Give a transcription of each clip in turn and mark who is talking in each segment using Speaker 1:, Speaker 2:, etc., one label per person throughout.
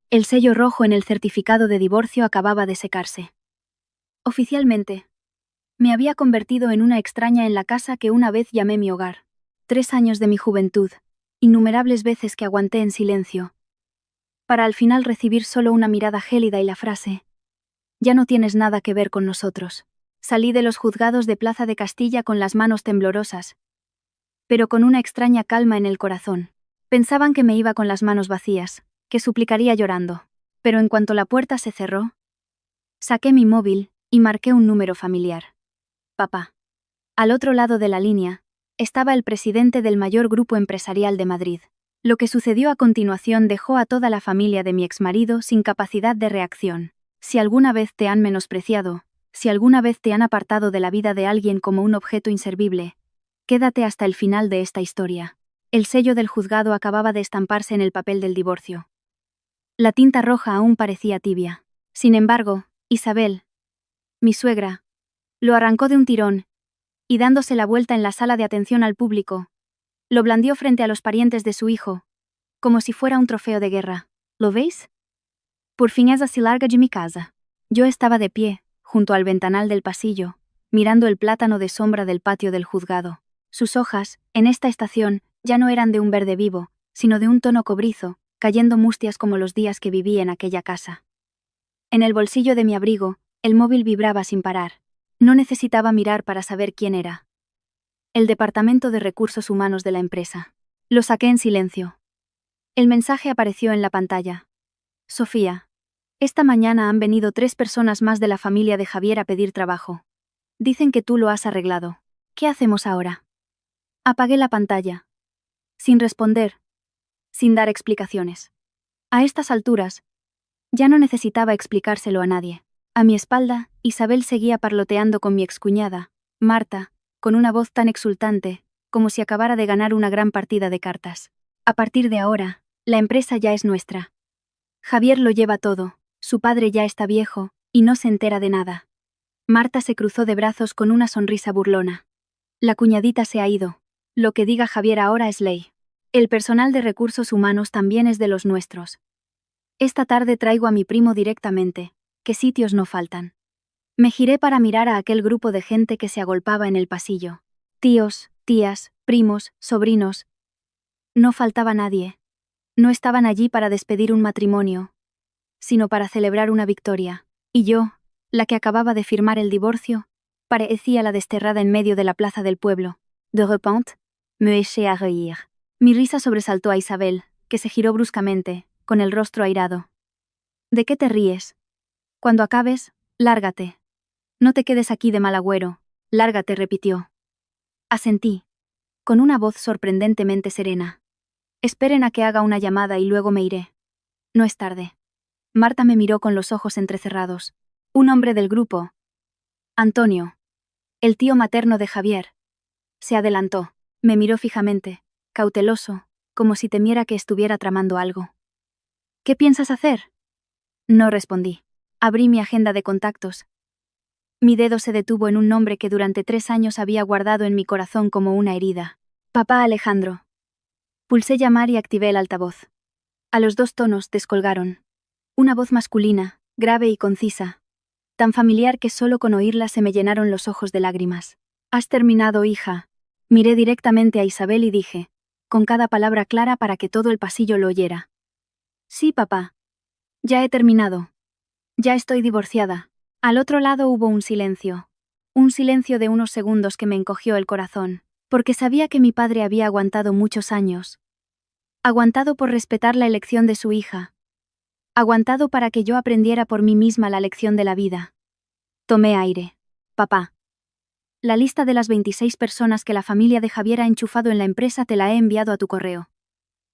Speaker 1: El sello rojo en el certificado de divorcio acababa de secarse. Oficialmente, me había convertido en una extraña en la casa que una vez llamé mi hogar. 3 años de mi juventud, innumerables veces que aguanté en silencio, para al final recibir solo una mirada gélida y la frase: «Ya no tienes nada que ver con nosotros». Salí de los juzgados de Plaza de Castilla con las manos temblorosas, pero con una extraña calma en el corazón. Pensaban que me iba con las manos vacías, que suplicaría llorando. Pero en cuanto la puerta se cerró, saqué mi móvil y marqué un número familiar. Papá. Al otro lado de la línea, estaba el presidente del mayor grupo empresarial de Madrid. Lo que sucedió a continuación dejó a toda la familia de mi exmarido sin capacidad de reacción. Si alguna vez te han menospreciado, si alguna vez te han apartado de la vida de alguien como un objeto inservible, quédate hasta el final de esta historia. El sello del juzgado acababa de estamparse en el papel del divorcio. La tinta roja aún parecía tibia. Sin embargo, Isabel, mi suegra, lo arrancó de un tirón, y dándose la vuelta en la sala de atención al público, lo blandió frente a los parientes de su hijo, como si fuera un trofeo de guerra. ¿Lo veis? Por fin ella se larga de mi casa. Yo estaba de pie, junto al ventanal del pasillo, mirando el plátano de sombra del patio del juzgado. Sus hojas, en esta estación, ya no eran de un verde vivo, sino de un tono cobrizo, cayendo mustias como los días que viví en aquella casa. En el bolsillo de mi abrigo, el móvil vibraba sin parar. No necesitaba mirar para saber quién era. El Departamento de Recursos Humanos de la empresa. Lo saqué en silencio. El mensaje apareció en la pantalla. Sofía. Esta mañana han venido 3 personas más de la familia de Javier a pedir trabajo. Dicen que tú lo has arreglado. ¿Qué hacemos ahora? Apagué la pantalla. Sin responder. Sin dar explicaciones. A estas alturas, ya no necesitaba explicárselo a nadie. A mi espalda, Isabel seguía parloteando con mi excuñada, Marta, con una voz tan exultante, como si acabara de ganar una gran partida de cartas. A partir de ahora, la empresa ya es nuestra. Javier lo lleva todo, su padre ya está viejo, y no se entera de nada. Marta se cruzó de brazos con una sonrisa burlona. La cuñadita se ha ido. Lo que diga Javier ahora es ley. El personal de recursos humanos también es de los nuestros. Esta tarde traigo a mi primo directamente, que sitios no faltan. Me giré para mirar a aquel grupo de gente que se agolpaba en el pasillo. Tíos, tías, primos, sobrinos. No faltaba nadie. No estaban allí para despedir un matrimonio, sino para celebrar una victoria. Y yo, la que acababa de firmar el divorcio, parecía la desterrada en medio de la plaza del pueblo. De repente, me eché a reír. Mi risa sobresaltó a Isabel, que se giró bruscamente, con el rostro airado. ¿De qué te ríes? Cuando acabes, lárgate. No te quedes aquí de mal agüero. Lárgate, repitió. Asentí, con una voz sorprendentemente serena. Esperen a que haga una llamada y luego me iré. No es tarde. Marta me miró con los ojos entrecerrados. Un hombre del grupo, Antonio, el tío materno de Javier, se adelantó. Me miró fijamente, cauteloso, como si temiera que estuviera tramando algo. ¿Qué piensas hacer? No respondí. Abrí mi agenda de contactos. Mi dedo se detuvo en un nombre que durante 3 años había guardado en mi corazón como una herida. Papá Alejandro. Pulsé llamar y activé el altavoz. A los 2 tonos descolgaron. Una voz masculina, grave y concisa, tan familiar que solo con oírla se me llenaron los ojos de lágrimas. «Has terminado, hija». Miré directamente a Isabel y dije, con cada palabra clara para que todo el pasillo lo oyera. «Sí, papá. Ya he terminado. Ya estoy divorciada». Al otro lado hubo un silencio de unos segundos que me encogió el corazón, porque sabía que mi padre había aguantado muchos años. Aguantado por respetar la elección de su hija. Aguantado para que yo aprendiera por mí misma la lección de la vida. Tomé aire. Papá. La lista de las 26 personas que la familia de Javier ha enchufado en la empresa te la he enviado a tu correo.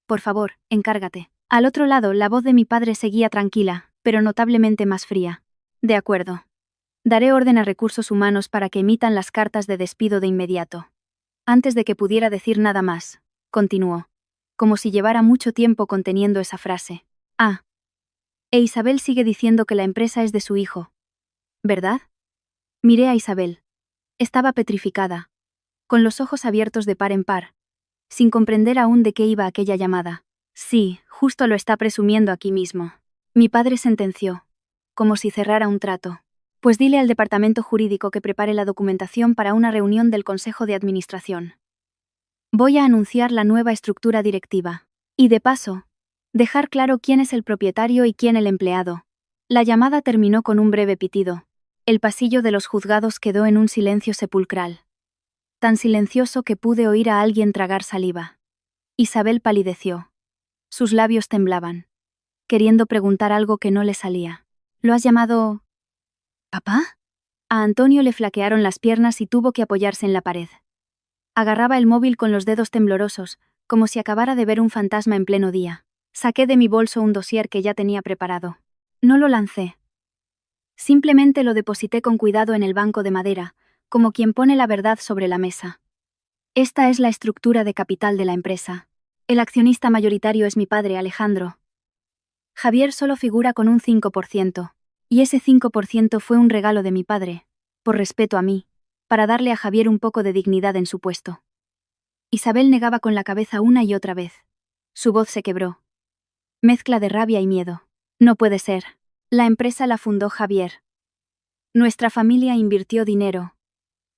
Speaker 1: Por favor, encárgate. Al otro lado, la voz de mi padre seguía tranquila, pero notablemente más fría. De acuerdo. Daré orden a recursos humanos para que emitan las cartas de despido de inmediato. Antes de que pudiera decir nada más, continuó, como si llevara mucho tiempo conteniendo esa frase. Ah. E Isabel sigue diciendo que la empresa es de su hijo. ¿Verdad? Miré a Isabel. Estaba petrificada, con los ojos abiertos de par en par, sin comprender aún de qué iba aquella llamada. Sí, justo lo está presumiendo aquí mismo. Mi padre sentenció, como si cerrara un trato. Pues dile al departamento jurídico que prepare la documentación para una reunión del Consejo de Administración. Voy a anunciar la nueva estructura directiva. Y de paso, dejar claro quién es el propietario y quién el empleado. La llamada terminó con un breve pitido. El pasillo de los juzgados quedó en un silencio sepulcral. Tan silencioso que pude oír a alguien tragar saliva. Isabel palideció. Sus labios temblaban, queriendo preguntar algo que no le salía. ¿Lo has llamado... papá? A Antonio le flaquearon las piernas y tuvo que apoyarse en la pared. Agarraba el móvil con los dedos temblorosos, como si acabara de ver un fantasma en pleno día. Saqué de mi bolso un dossier que ya tenía preparado. No lo lancé. Simplemente lo deposité con cuidado en el banco de madera, como quien pone la verdad sobre la mesa. Esta es la estructura de capital de la empresa. El accionista mayoritario es mi padre, Alejandro. Javier solo figura con un 5%, y ese 5% fue un regalo de mi padre, por respeto a mí, para darle a Javier un poco de dignidad en su puesto. Isabel negaba con la cabeza una y otra vez. Su voz se quebró. Mezcla de rabia y miedo. No puede ser. La empresa la fundó Javier. Nuestra familia invirtió dinero.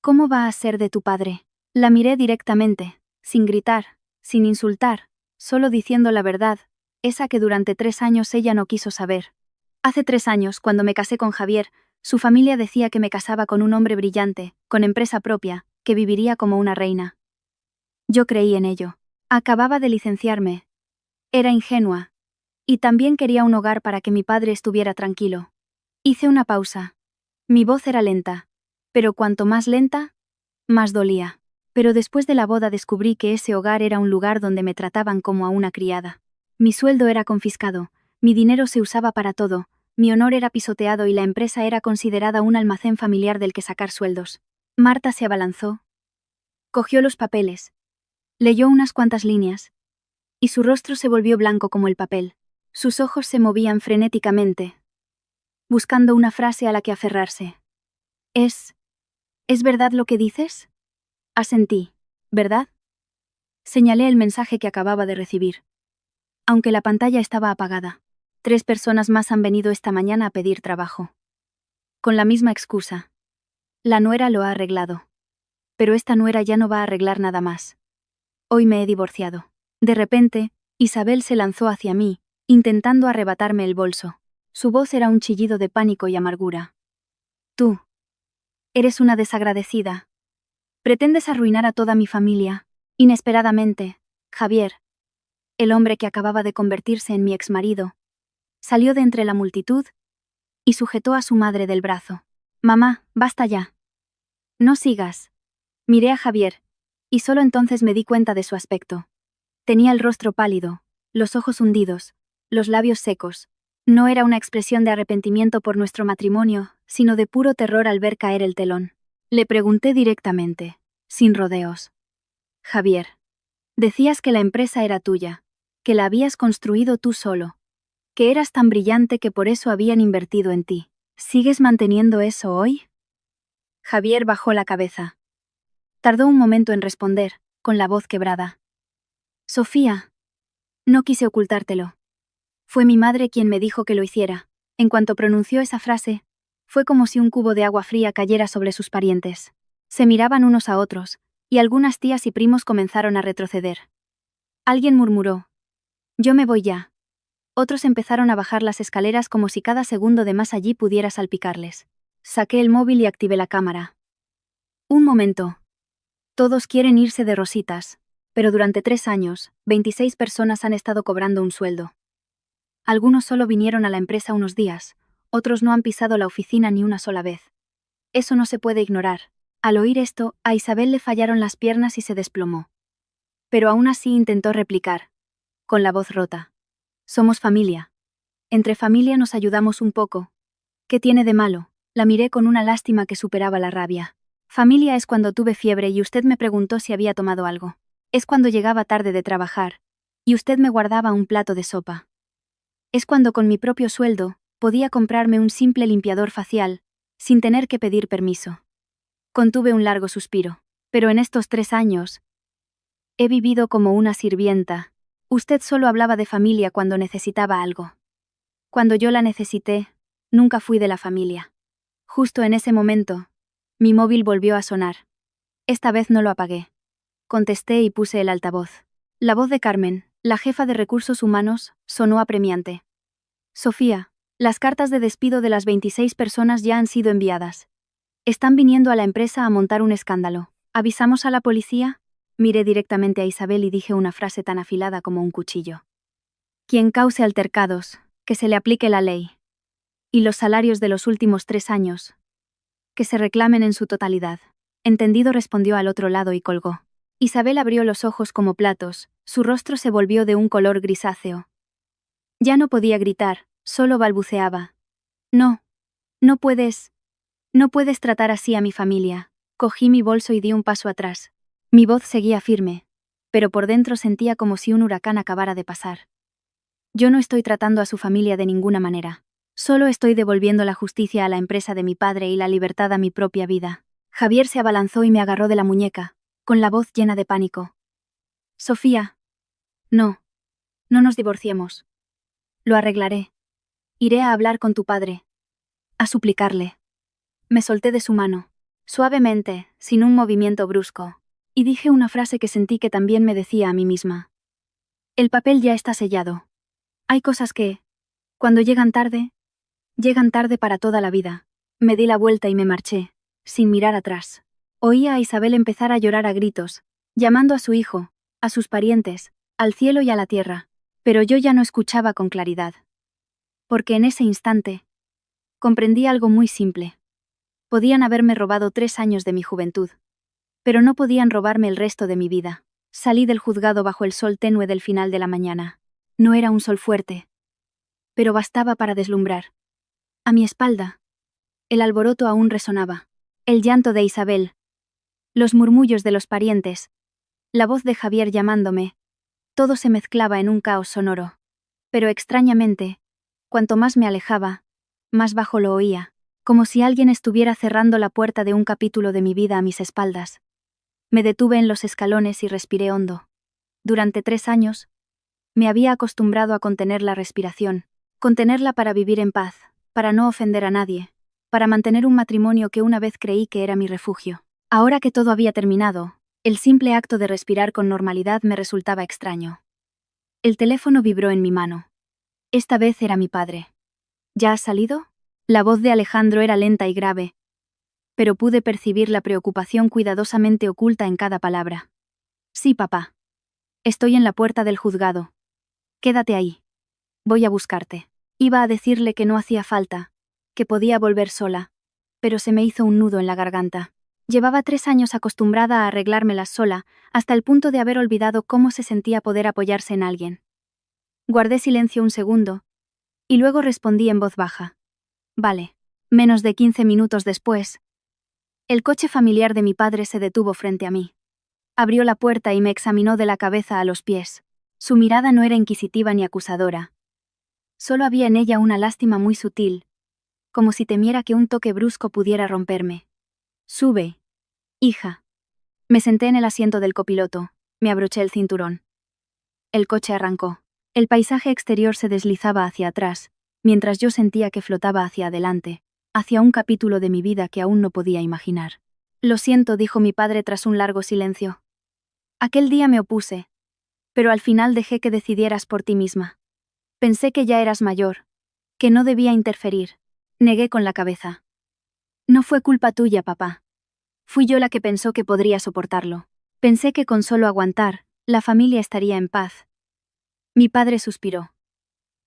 Speaker 1: ¿Cómo va a ser de tu padre? La miré directamente, sin gritar, sin insultar, solo diciendo la verdad, esa que durante 3 años ella no quiso saber. Hace 3 años, cuando me casé con Javier, su familia decía que me casaba con un hombre brillante, con empresa propia, que viviría como una reina. Yo creí en ello. Acababa de licenciarme. Era ingenua. Y también quería un hogar para que mi padre estuviera tranquilo. Hice una pausa. Mi voz era lenta. Pero cuanto más lenta, más dolía. Pero después de la boda descubrí que ese hogar era un lugar donde me trataban como a una criada. Mi sueldo era confiscado, mi dinero se usaba para todo, mi honor era pisoteado y la empresa era considerada un almacén familiar del que sacar sueldos. Marta se abalanzó. Cogió los papeles. Leyó unas cuantas líneas. Y su rostro se volvió blanco como el papel. Sus ojos se movían frenéticamente, buscando una frase a la que aferrarse. ¿Es verdad lo que dices? Asentí, ¿verdad? Señalé el mensaje que acababa de recibir. Aunque la pantalla estaba apagada. 3 personas más han venido esta mañana a pedir trabajo. Con la misma excusa. La nuera lo ha arreglado. Pero esta nuera ya no va a arreglar nada más. Hoy me he divorciado. De repente, Isabel se lanzó hacia mí, intentando arrebatarme el bolso. Su voz era un chillido de pánico y amargura. Tú. Eres una desagradecida. Pretendes arruinar a toda mi familia. Inesperadamente, Javier, el hombre que acababa de convertirse en mi exmarido, salió de entre la multitud y sujetó a su madre del brazo. Mamá, basta ya. No sigas. Miré a Javier, y solo entonces me di cuenta de su aspecto. Tenía el rostro pálido, los ojos hundidos, los labios secos. No era una expresión de arrepentimiento por nuestro matrimonio, sino de puro terror al ver caer el telón. Le pregunté directamente, sin rodeos. Javier, decías que la empresa era tuya, que la habías construido tú solo, que eras tan brillante que por eso habían invertido en ti. ¿Sigues manteniendo eso hoy? Javier bajó la cabeza. Tardó un momento en responder, con la voz quebrada. Sofía, no quise ocultártelo. Fue mi madre quien me dijo que lo hiciera. En cuanto pronunció esa frase, fue como si un cubo de agua fría cayera sobre sus parientes. Se miraban unos a otros, y algunas tías y primos comenzaron a retroceder. Alguien murmuró: yo me voy ya. Otros empezaron a bajar las escaleras como si cada segundo de más allí pudiera salpicarles. Saqué el móvil y activé la cámara. Un momento. Todos quieren irse de rositas, pero durante 3 años, 26 personas han estado cobrando un sueldo. Algunos solo vinieron a la empresa unos días, otros no han pisado la oficina ni una sola vez. Eso no se puede ignorar. Al oír esto, a Isabel le fallaron las piernas y se desplomó. Pero aún así intentó replicar, con la voz rota. Somos familia. Entre familia nos ayudamos un poco. ¿Qué tiene de malo? La miré con una lástima que superaba la rabia. Familia es cuando tuve fiebre y usted me preguntó si había tomado algo. Es cuando llegaba tarde de trabajar, y usted me guardaba un plato de sopa. Es cuando con mi propio sueldo, podía comprarme un simple limpiador facial, sin tener que pedir permiso. Contuve un largo suspiro. Pero en estos 3 años, he vivido como una sirvienta. Usted solo hablaba de familia cuando necesitaba algo. Cuando yo la necesité, nunca fui de la familia. Justo en ese momento, mi móvil volvió a sonar. Esta vez no lo apagué. Contesté y puse el altavoz. La voz de Carmen, la jefa de recursos humanos, sonó apremiante. Sofía, las cartas de despido de las 26 personas ya han sido enviadas. Están viniendo a la empresa a montar un escándalo. ¿Avisamos a la policía? Miré directamente a Isabel y dije una frase tan afilada como un cuchillo. Quien cause altercados, que se le aplique la ley. Y los salarios de los últimos 3 años, que se reclamen en su totalidad. Entendido, respondió al otro lado y colgó. Isabel abrió los ojos como platos, su rostro se volvió de un color grisáceo. Ya no podía gritar, solo balbuceaba. No, no puedes tratar así a mi familia. Cogí mi bolso y di un paso atrás. Mi voz seguía firme, pero por dentro sentía como si un huracán acabara de pasar. Yo no estoy tratando a su familia de ninguna manera. Solo estoy devolviendo la justicia a la empresa de mi padre y la libertad a mi propia vida. Javier se abalanzó y me agarró de la muñeca, con la voz llena de pánico. Sofía. No nos divorciemos. Lo arreglaré. Iré a hablar con tu padre. A suplicarle. Me solté de su mano, suavemente, sin un movimiento brusco, y dije una frase que sentí que también me decía a mí misma. El papel ya está sellado. Hay cosas que, cuando llegan tarde para toda la vida. Me di la vuelta y me marché, sin mirar atrás. Oía a Isabel empezar a llorar a gritos, llamando a su hijo, a sus parientes, al cielo y a la tierra, pero yo ya no escuchaba con claridad. Porque en ese instante, comprendí algo muy simple. Podían haberme robado 3 años de mi juventud, pero no podían robarme el resto de mi vida. Salí del juzgado bajo el sol tenue del final de la mañana. No era un sol fuerte, pero bastaba para deslumbrar. A mi espalda, el alboroto aún resonaba. El llanto de Isabel, los murmullos de los parientes, la voz de Javier llamándome, todo se mezclaba en un caos sonoro. Pero extrañamente, cuanto más me alejaba, más bajo lo oía, como si alguien estuviera cerrando la puerta de un capítulo de mi vida a mis espaldas. Me detuve en los escalones y respiré hondo. Durante 3 años, me había acostumbrado a contener la respiración, contenerla para vivir en paz, para no ofender a nadie, para mantener un matrimonio que una vez creí que era mi refugio. Ahora que todo había terminado, el simple acto de respirar con normalidad me resultaba extraño. El teléfono vibró en mi mano. Esta vez era mi padre. ¿Ya has salido? La voz de Alejandro era lenta y grave, pero pude percibir la preocupación cuidadosamente oculta en cada palabra. Sí, papá. Estoy en la puerta del juzgado. Quédate ahí. Voy a buscarte. Iba a decirle que no hacía falta, que podía volver sola, pero se me hizo un nudo en la garganta. Llevaba 3 años acostumbrada a arreglármelas sola, hasta el punto de haber olvidado cómo se sentía poder apoyarse en alguien. Guardé silencio un segundo, y luego respondí en voz baja. Vale. Menos de 15 minutos después, el coche familiar de mi padre se detuvo frente a mí. Abrió la puerta y me examinó de la cabeza a los pies. Su mirada no era inquisitiva ni acusadora. Solo había en ella una lástima muy sutil, como si temiera que un toque brusco pudiera romperme. Sube, hija. Me senté en el asiento del copiloto, me abroché el cinturón. El coche arrancó. El paisaje exterior se deslizaba hacia atrás, mientras yo sentía que flotaba hacia adelante, hacia un capítulo de mi vida que aún no podía imaginar. Lo siento, dijo mi padre tras un largo silencio. Aquel día me opuse, pero al final dejé que decidieras por ti misma. Pensé que ya eras mayor, que no debía interferir. Negué con la cabeza. No fue culpa tuya, papá. Fui yo la que pensó que podría soportarlo. Pensé que con solo aguantar, la familia estaría en paz. Mi padre suspiró.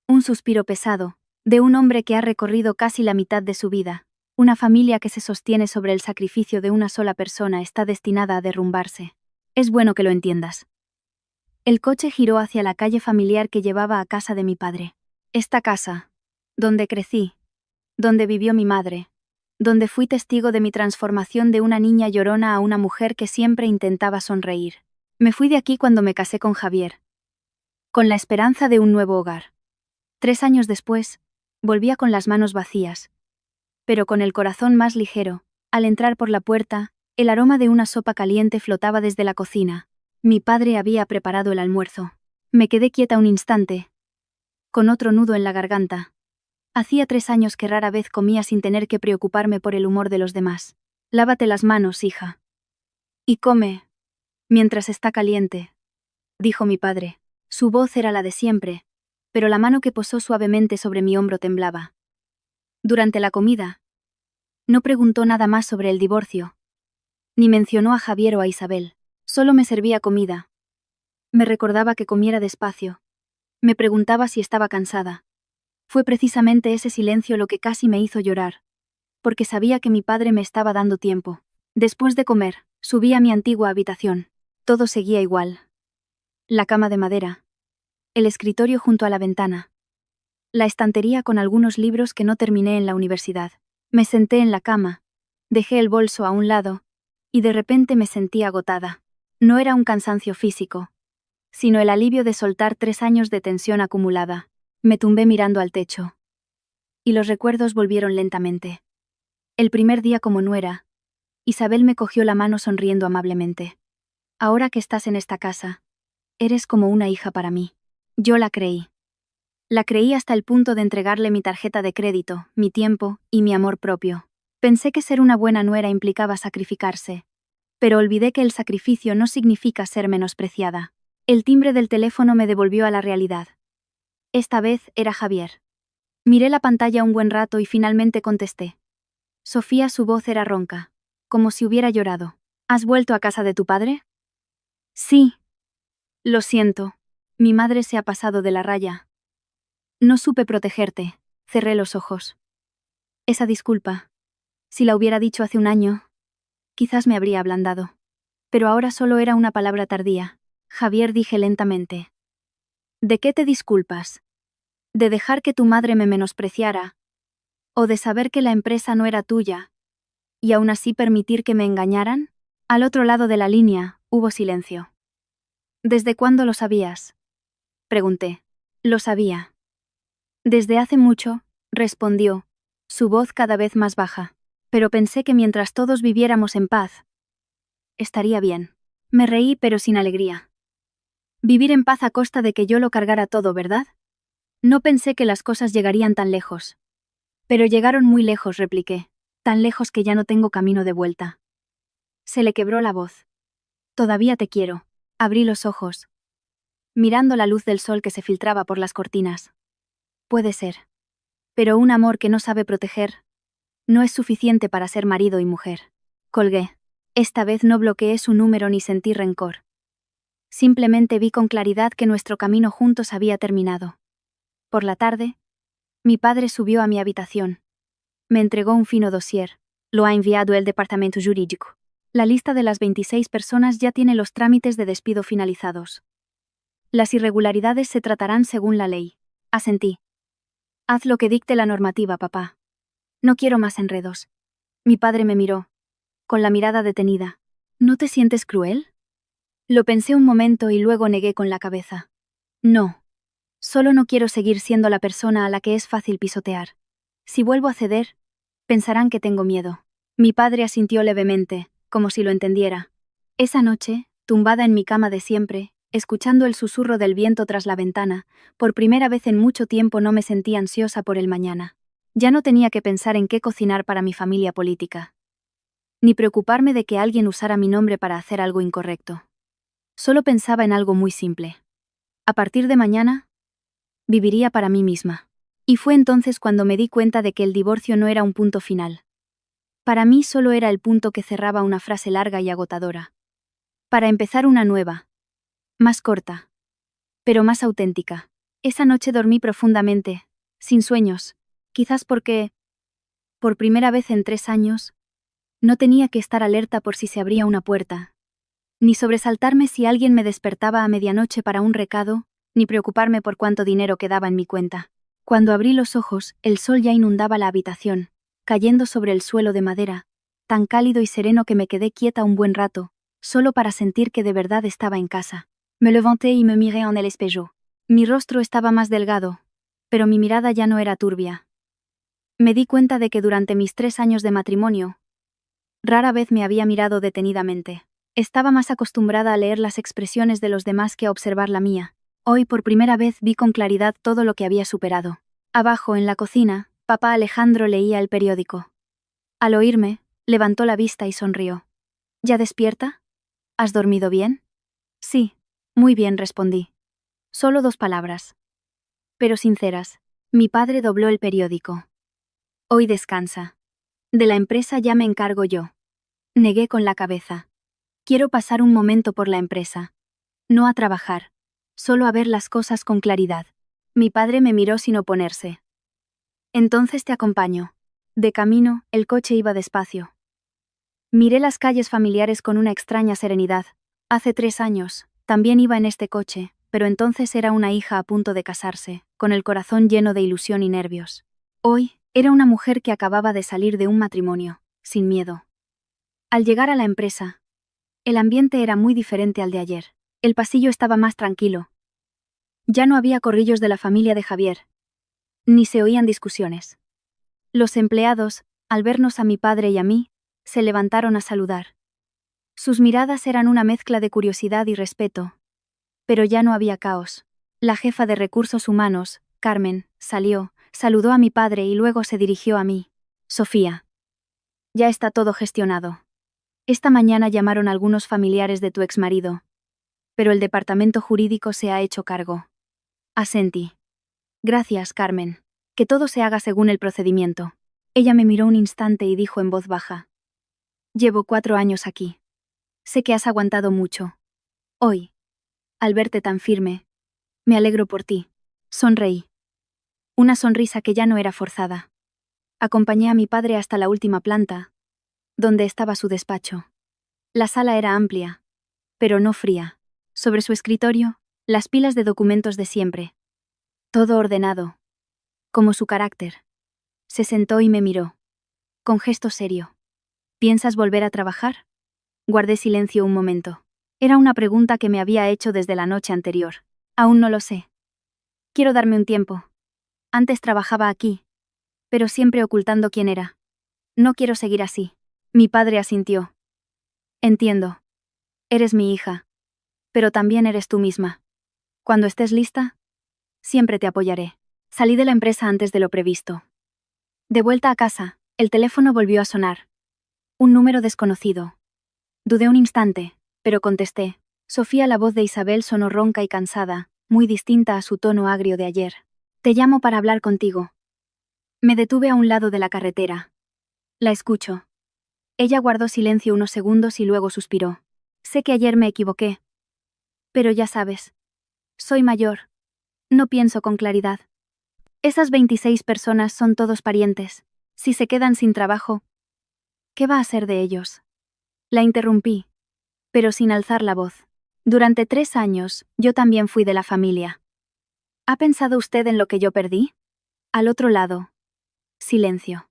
Speaker 1: Un suspiro pesado, de un hombre que ha recorrido casi la mitad de su vida. Una familia que se sostiene sobre el sacrificio de una sola persona está destinada a derrumbarse. Es bueno que lo entiendas. El coche giró hacia la calle familiar que llevaba a casa de mi padre. Esta casa, donde crecí, donde vivió mi madre, donde fui testigo de mi transformación de una niña llorona a una mujer que siempre intentaba sonreír. Me fui de aquí cuando me casé con Javier, con la esperanza de un nuevo hogar. 3 años después, volvía con las manos vacías, pero con el corazón más ligero. Al entrar por la puerta, el aroma de una sopa caliente flotaba desde la cocina. Mi padre había preparado el almuerzo. Me quedé quieta un instante, con otro nudo en la garganta. Hacía 3 años que rara vez comía sin tener que preocuparme por el humor de los demás. Lávate las manos, hija. Y come, mientras está caliente, dijo mi padre. Su voz era la de siempre, pero la mano que posó suavemente sobre mi hombro temblaba. Durante la comida, no preguntó nada más sobre el divorcio, ni mencionó a Javier o a Isabel. Solo me servía comida. Me recordaba que comiera despacio. Me preguntaba si estaba cansada. Fue precisamente ese silencio lo que casi me hizo llorar, porque sabía que mi padre me estaba dando tiempo. Después de comer, subí a mi antigua habitación. Todo seguía igual. La cama de madera. El escritorio junto a la ventana. La estantería con algunos libros que no terminé en la universidad. Me senté en la cama, dejé el bolso a un lado, y de repente me sentí agotada. No era un cansancio físico, sino el alivio de soltar 3 años de tensión acumulada. Me tumbé mirando al techo. Y los recuerdos volvieron lentamente. El primer día como nuera, Isabel me cogió la mano sonriendo amablemente. Ahora que estás en esta casa, eres como una hija para mí. Yo la creí. La creí hasta el punto de entregarle mi tarjeta de crédito, mi tiempo y mi amor propio. Pensé que ser una buena nuera implicaba sacrificarse, pero olvidé que el sacrificio no significa ser menospreciada. El timbre del teléfono me devolvió a la realidad. Esta vez era Javier. Miré la pantalla un buen rato y finalmente contesté. Sofía, su voz era ronca, como si hubiera llorado. ¿Has vuelto a casa de tu padre? Sí. Lo siento. Mi madre se ha pasado de la raya. No supe protegerte. Cerré los ojos. Esa disculpa, si la hubiera dicho hace un año, quizás me habría ablandado. Pero ahora solo era una palabra tardía. Javier, dije lentamente. ¿De qué te disculpas? ¿De dejar que tu madre me menospreciara? ¿O de saber que la empresa no era tuya, y aún así permitir que me engañaran? Al otro lado de la línea, hubo silencio. ¿Desde cuándo lo sabías? Pregunté. Lo sabía. Desde hace mucho, respondió, su voz cada vez más baja. Pero pensé que mientras todos viviéramos en paz, estaría bien. Me reí pero sin alegría. Vivir en paz a costa de que yo lo cargara todo, ¿verdad? No pensé que las cosas llegarían tan lejos. Pero llegaron muy lejos, repliqué. Tan lejos que ya no tengo camino de vuelta. Se le quebró la voz. Todavía te quiero. Abrí los ojos, mirando la luz del sol que se filtraba por las cortinas. Puede ser. Pero un amor que no sabe proteger no es suficiente para ser marido y mujer. Colgué. Esta vez no bloqueé su número ni sentí rencor. Simplemente vi con claridad que nuestro camino juntos había terminado. Por la tarde, mi padre subió a mi habitación. Me entregó un fino dossier. Lo ha enviado el departamento jurídico. La lista de las 26 personas ya tiene los trámites de despido finalizados. Las irregularidades se tratarán según la ley. Asentí. Haz lo que dicte la normativa, papá. No quiero más enredos. Mi padre me miró, con la mirada detenida. ¿No te sientes cruel? Lo pensé un momento y luego negué con la cabeza. No. Solo no quiero seguir siendo la persona a la que es fácil pisotear. Si vuelvo a ceder, pensarán que tengo miedo. Mi padre asintió levemente, como si lo entendiera. Esa noche, tumbada en mi cama de siempre, escuchando el susurro del viento tras la ventana, por primera vez en mucho tiempo no me sentí ansiosa por el mañana. Ya no tenía que pensar en qué cocinar para mi familia política, ni preocuparme de que alguien usara mi nombre para hacer algo incorrecto. Solo pensaba en algo muy simple. A partir de mañana, viviría para mí misma. Y fue entonces cuando me di cuenta de que el divorcio no era un punto final. Para mí solo era el punto que cerraba una frase larga y agotadora. Para empezar una nueva. Más corta. Pero más auténtica. Esa noche dormí profundamente, sin sueños, quizás porque, por primera vez en 3 años, no tenía que estar alerta por si se abría una puerta, ni sobresaltarme si alguien me despertaba a medianoche para un recado, ni preocuparme por cuánto dinero quedaba en mi cuenta. Cuando abrí los ojos, el sol ya inundaba la habitación, cayendo sobre el suelo de madera, tan cálido y sereno que me quedé quieta un buen rato, solo para sentir que de verdad estaba en casa. Me levanté y me miré en el espejo. Mi rostro estaba más delgado, pero mi mirada ya no era turbia. Me di cuenta de que durante mis 3 años de matrimonio, rara vez me había mirado detenidamente. Estaba más acostumbrada a leer las expresiones de los demás que a observar la mía. Hoy por primera vez vi con claridad todo lo que había superado. Abajo, en la cocina, Papá Alejandro leía el periódico. Al oírme, levantó la vista y sonrió. ¿Ya despierta? ¿Has dormido bien? Sí, muy bien, respondí. Solo 2 palabras. Pero sinceras. Mi padre dobló el periódico. Hoy descansa. De la empresa ya me encargo yo. Negué con la cabeza. Quiero pasar un momento por la empresa. No a trabajar. Solo a ver las cosas con claridad. Mi padre me miró sin oponerse. Entonces te acompaño. De camino, el coche iba despacio. Miré las calles familiares con una extraña serenidad. Hace 3 años, también iba en este coche, pero entonces era una hija a punto de casarse, con el corazón lleno de ilusión y nervios. Hoy, era una mujer que acababa de salir de un matrimonio, sin miedo. Al llegar a la empresa, el ambiente era muy diferente al de ayer. El pasillo estaba más tranquilo. Ya no había corrillos de la familia de Javier, ni se oían discusiones. Los empleados, al vernos a mi padre y a mí, se levantaron a saludar. Sus miradas eran una mezcla de curiosidad y respeto. Pero ya no había caos. La jefa de recursos humanos, Carmen, salió, saludó a mi padre y luego se dirigió a mí. Sofía. Ya está todo gestionado. Esta mañana llamaron algunos familiares de tu exmarido. Pero el departamento jurídico se ha hecho cargo. Asentí. Gracias, Carmen. Que todo se haga según el procedimiento. Ella me miró un instante y dijo en voz baja. Llevo 4 años aquí. Sé que has aguantado mucho. Hoy, al verte tan firme, me alegro por ti. Sonreí. Una sonrisa que ya no era forzada. Acompañé a mi padre hasta la última planta, donde estaba su despacho. La sala era amplia, pero no fría. Sobre su escritorio, las pilas de documentos de siempre. Todo ordenado. Como su carácter. Se sentó y me miró. Con gesto serio. ¿Piensas volver a trabajar? Guardé silencio un momento. Era una pregunta que me había hecho desde la noche anterior. Aún no lo sé. Quiero darme un tiempo. Antes trabajaba aquí, pero siempre ocultando quién era. No quiero seguir así. Mi padre asintió. Entiendo. Eres mi hija. Pero también eres tú misma. Cuando estés lista, siempre te apoyaré. Salí de la empresa antes de lo previsto. De vuelta a casa, el teléfono volvió a sonar. Un número desconocido. Dudé un instante, pero contesté. Sofía, la voz de Isabel sonó ronca y cansada, muy distinta a su tono agrio de ayer. Te llamo para hablar contigo. Me detuve a un lado de la carretera. La escucho. Ella guardó silencio unos segundos y luego suspiró. Sé que ayer me equivoqué. Pero ya sabes. Soy mayor. No pienso con claridad. Esas 26 personas son todos parientes. Si se quedan sin trabajo, ¿qué va a ser de ellos? La interrumpí, pero sin alzar la voz. Durante 3 años, yo también fui de la familia. ¿Ha pensado usted en lo que yo perdí? Al otro lado. Silencio.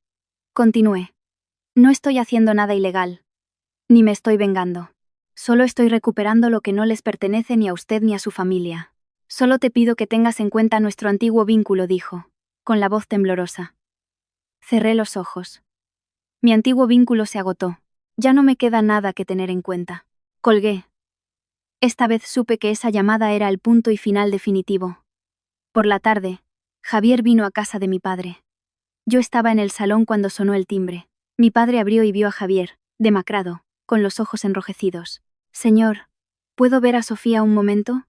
Speaker 1: Continué. No estoy haciendo nada ilegal. Ni me estoy vengando. Solo estoy recuperando lo que no les pertenece ni a usted ni a su familia. Solo te pido que tengas en cuenta nuestro antiguo vínculo, dijo, con la voz temblorosa. Cerré los ojos. Mi antiguo vínculo se agotó. Ya no me queda nada que tener en cuenta. Colgué. Esta vez supe que esa llamada era el punto y final definitivo. Por la tarde, Javier vino a casa de mi padre. Yo estaba en el salón cuando sonó el timbre. Mi padre abrió y vio a Javier, demacrado, con los ojos enrojecidos. Señor, ¿puedo ver a Sofía un momento?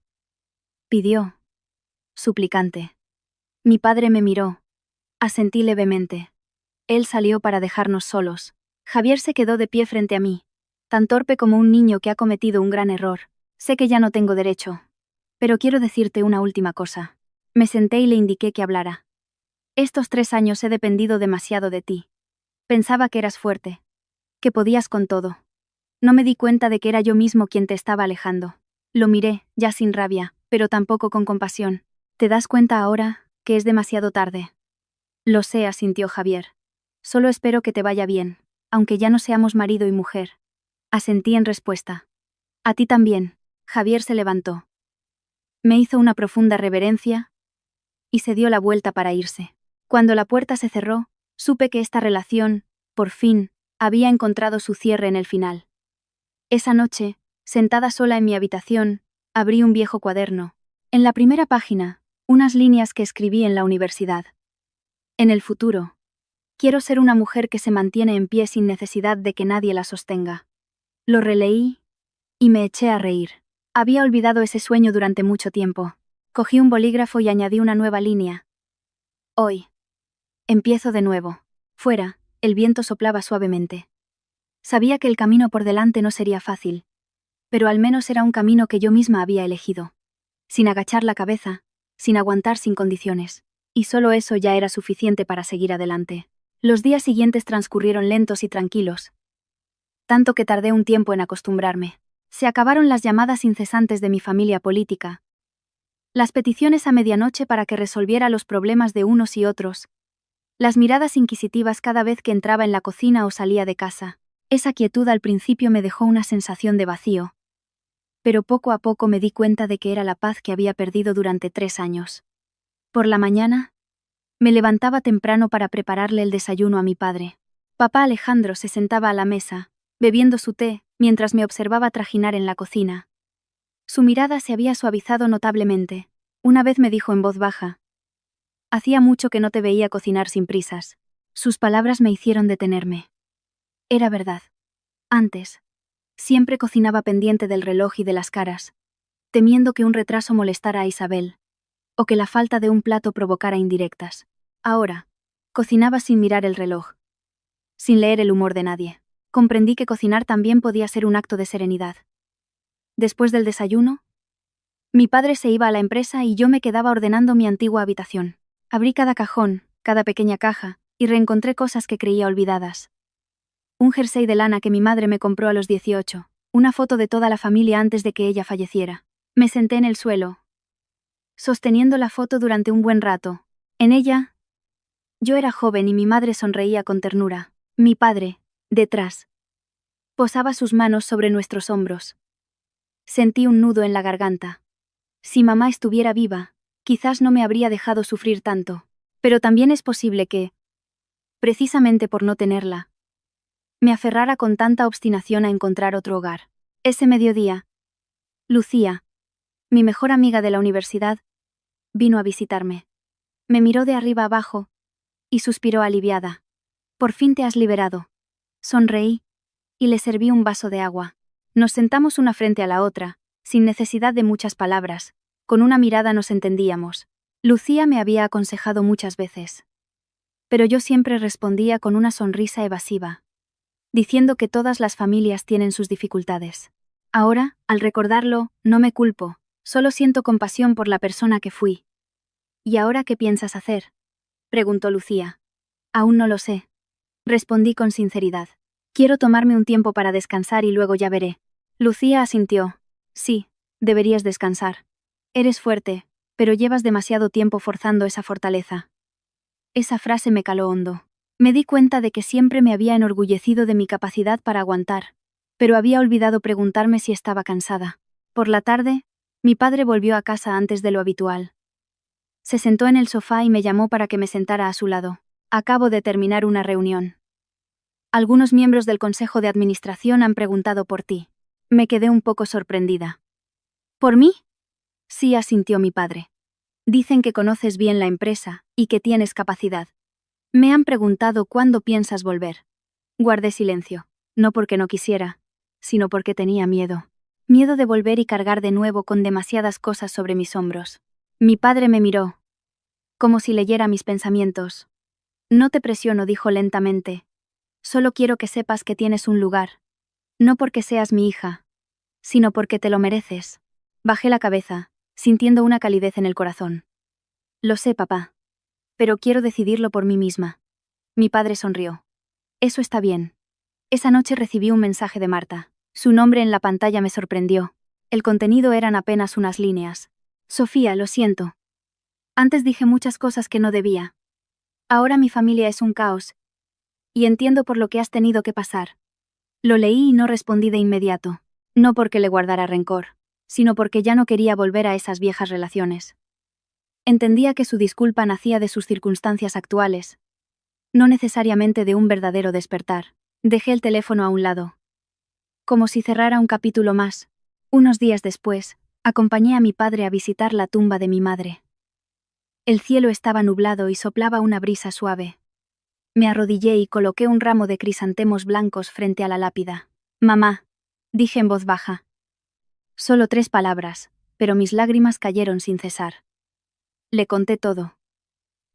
Speaker 1: Pidió. Suplicante. Mi padre me miró. Asentí levemente. Él salió para dejarnos solos. Javier se quedó de pie frente a mí, tan torpe como un niño que ha cometido un gran error. Sé que ya no tengo derecho. Pero quiero decirte una última cosa. Me senté y le indiqué que hablara. Estos 3 años he dependido demasiado de ti. Pensaba que eras fuerte. Que podías con todo. No me di cuenta de que era yo mismo quien te estaba alejando. Lo miré, ya sin rabia, pero tampoco con compasión. ¿Te das cuenta ahora que es demasiado tarde? Lo sé, asintió Javier. Solo espero que te vaya bien, aunque ya no seamos marido y mujer. Asentí en respuesta. A ti también. Javier se levantó. Me hizo una profunda reverencia y se dio la vuelta para irse. Cuando la puerta se cerró, supe que esta relación, por fin, había encontrado su cierre en el final. Esa noche, sentada sola en mi habitación, abrí un viejo cuaderno. En la primera página, unas líneas que escribí en la universidad. En el futuro, Quiero ser una mujer que se mantiene en pie sin necesidad de que nadie la sostenga. Lo releí y me eché a reír. Había olvidado ese sueño durante mucho tiempo. Cogí un bolígrafo y añadí una nueva línea. Hoy. Empiezo de nuevo. Fuera, el viento soplaba suavemente. Sabía que el camino por delante no sería fácil, pero al menos era un camino que yo misma había elegido. Sin agachar la cabeza, sin aguantar sin condiciones. Y solo eso ya era suficiente para seguir adelante. Los días siguientes transcurrieron lentos y tranquilos, tanto que tardé un tiempo en acostumbrarme. Se acabaron las llamadas incesantes de mi familia política, las peticiones a medianoche para que resolviera los problemas de unos y otros, las miradas inquisitivas cada vez que entraba en la cocina o salía de casa. Esa quietud al principio me dejó una sensación de vacío, pero poco a poco me di cuenta de que era la paz que había perdido durante 3 años. Por la mañana, me levantaba temprano para prepararle el desayuno a mi padre. Papá Alejandro se sentaba a la mesa, bebiendo su té, mientras me observaba trajinar en la cocina. Su mirada se había suavizado notablemente. Una vez me dijo en voz baja: hacía mucho que no te veía cocinar sin prisas. Sus palabras me hicieron detenerme. Era verdad. Antes, siempre cocinaba pendiente del reloj y de las caras, temiendo que un retraso molestara a Isabel, o que la falta de un plato provocara indirectas. Ahora, cocinaba sin mirar el reloj, sin leer el humor de nadie. Comprendí que cocinar también podía ser un acto de serenidad. Después del desayuno, mi padre se iba a la empresa y yo me quedaba ordenando mi antigua habitación. Abrí cada cajón, cada pequeña caja, y reencontré cosas que creía olvidadas. Un jersey de lana que mi madre me compró a los 18, una foto de toda la familia antes de que ella falleciera. Me senté en el suelo, sosteniendo la foto durante un buen rato. En ella, yo era joven y mi madre sonreía con ternura. Mi padre, detrás, posaba sus manos sobre nuestros hombros. Sentí un nudo en la garganta. Si mamá estuviera viva, quizás no me habría dejado sufrir tanto, pero también es posible que, precisamente por no tenerla, me aferrara con tanta obstinación a encontrar otro hogar. Ese mediodía, Lucía, mi mejor amiga de la universidad, vino a visitarme. Me miró de arriba abajo y suspiró aliviada. Por fin te has liberado. Sonreí y le serví un vaso de agua. Nos sentamos una frente a la otra, sin necesidad de muchas palabras. Con una mirada nos entendíamos. Lucía me había aconsejado muchas veces, pero yo siempre respondía con una sonrisa evasiva, diciendo que todas las familias tienen sus dificultades. Ahora, al recordarlo, no me culpo, solo siento compasión por la persona que fui. ¿Y ahora qué piensas hacer?, preguntó Lucía. Aún no lo sé, respondí con sinceridad. Quiero tomarme un tiempo para descansar y luego ya veré. Lucía asintió. Sí, deberías descansar. Eres fuerte, pero llevas demasiado tiempo forzando esa fortaleza. Esa frase me caló hondo. Me di cuenta de que siempre me había enorgullecido de mi capacidad para aguantar, pero había olvidado preguntarme si estaba cansada. Por la tarde, mi padre volvió a casa antes de lo habitual. Se sentó en el sofá y me llamó para que me sentara a su lado. Acabo de terminar una reunión. Algunos miembros del Consejo de Administración han preguntado por ti. Me quedé un poco sorprendida. ¿Por mí? Sí, asintió mi padre. Dicen que conoces bien la empresa y que tienes capacidad. Me han preguntado cuándo piensas volver. Guardé silencio, no porque no quisiera, sino porque tenía miedo. Miedo de volver y cargar de nuevo con demasiadas cosas sobre mis hombros. Mi padre me miró, como si leyera mis pensamientos. No te presiono, dijo lentamente. Solo quiero que sepas que tienes un lugar. No porque seas mi hija, sino porque te lo mereces. Bajé la cabeza, sintiendo una calidez en el corazón. Lo sé, papá, pero quiero decidirlo por mí misma. Mi padre sonrió. Eso está bien. Esa noche recibí un mensaje de Marta. Su nombre en la pantalla me sorprendió. El contenido eran apenas unas líneas. Sofía, lo siento. Antes dije muchas cosas que no debía. Ahora mi familia es un caos, y entiendo por lo que has tenido que pasar. Lo leí y no respondí de inmediato. No porque le guardara rencor, sino porque ya no quería volver a esas viejas relaciones. Entendía que su disculpa nacía de sus circunstancias actuales, no necesariamente de un verdadero despertar. Dejé el teléfono a un lado, como si cerrara un capítulo más. Unos días después, acompañé a mi padre a visitar la tumba de mi madre. El cielo estaba nublado y soplaba una brisa suave. Me arrodillé y coloqué un ramo de crisantemos blancos frente a la lápida. Mamá, dije en voz baja. Solo 3 palabras, pero mis lágrimas cayeron sin cesar. Le conté todo.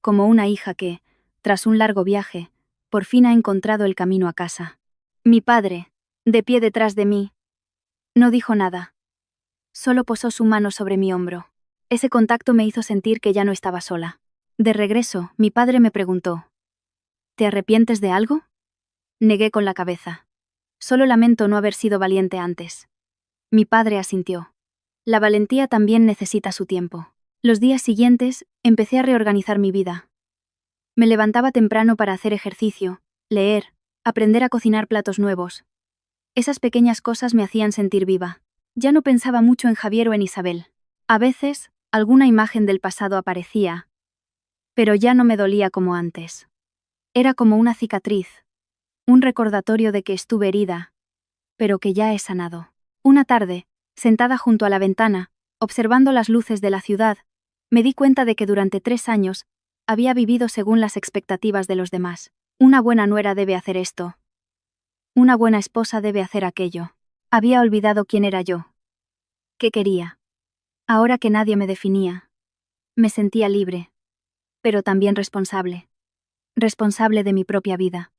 Speaker 1: Como una hija que, tras un largo viaje, por fin ha encontrado el camino a casa. Mi padre, de pie detrás de mí, no dijo nada. Solo posó su mano sobre mi hombro. Ese contacto me hizo sentir que ya no estaba sola. De regreso, mi padre me preguntó: ¿te arrepientes de algo? Negué con la cabeza. Solo lamento no haber sido valiente antes. Mi padre asintió. La valentía también necesita su tiempo. Los días siguientes, empecé a reorganizar mi vida. Me levantaba temprano para hacer ejercicio, leer, aprender a cocinar platos nuevos. Esas pequeñas cosas me hacían sentir viva. Ya no pensaba mucho en Javier o en Isabel. A veces, alguna imagen del pasado aparecía, pero ya no me dolía como antes. Era como una cicatriz, un recordatorio de que estuve herida, pero que ya he sanado. Una tarde, sentada junto a la ventana, observando las luces de la ciudad, me di cuenta de que durante 3 años había vivido según las expectativas de los demás. Una buena nuera debe hacer esto. Una buena esposa debe hacer aquello. Había olvidado quién era yo. ¿Qué quería? Ahora que nadie me definía, me sentía libre, pero también responsable. Responsable de mi propia vida.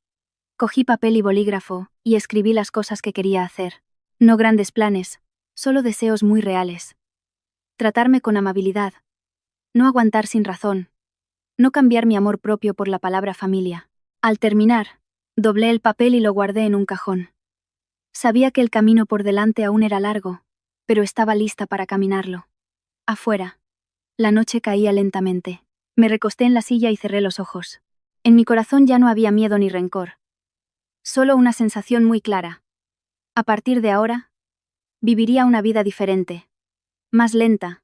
Speaker 1: Cogí papel y bolígrafo y escribí las cosas que quería hacer. No grandes planes, solo deseos muy reales. Tratarme con amabilidad. No aguantar sin razón. No cambiar mi amor propio por la palabra familia. Al terminar, doblé el papel y lo guardé en un cajón. Sabía que el camino por delante aún era largo, pero estaba lista para caminarlo. Afuera, la noche caía lentamente. Me recosté en la silla y cerré los ojos. En mi corazón ya no había miedo ni rencor. Solo una sensación muy clara. A partir de ahora, viviría una vida diferente. Más lenta.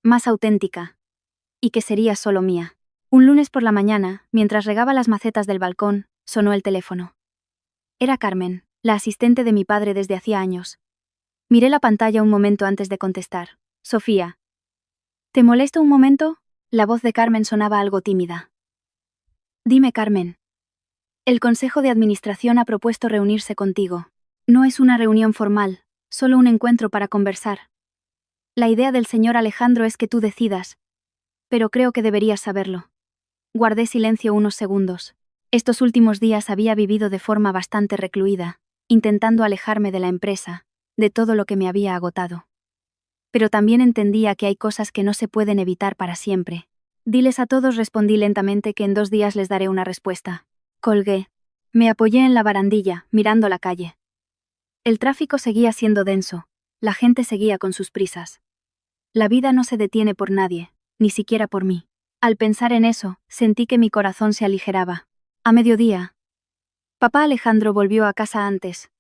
Speaker 1: Más auténtica. Y que sería solo mía. Un lunes por la mañana, mientras regaba las macetas del balcón, sonó el teléfono. Era Carmen, la asistente de mi padre desde hacía años. Miré la pantalla un momento antes de contestar. Sofía. ¿Te molesta un momento? La voz de Carmen sonaba algo tímida. Dime, Carmen. El Consejo de Administración ha propuesto reunirse contigo. No es una reunión formal, solo un encuentro para conversar. La idea del señor Alejandro es que tú decidas, pero creo que deberías saberlo. Guardé silencio unos segundos. Estos últimos días había vivido de forma bastante recluida, intentando alejarme de la empresa, de todo lo que me había agotado. Pero también entendía que hay cosas que no se pueden evitar para siempre. Diles a todos, respondí lentamente, que en 2 días les daré una respuesta. Colgué. Me apoyé en la barandilla, mirando la calle. El tráfico seguía siendo denso, la gente seguía con sus prisas. La vida no se detiene por nadie, ni siquiera por mí. Al pensar en eso, sentí que mi corazón se aligeraba. A mediodía, papá Alejandro volvió a casa antes.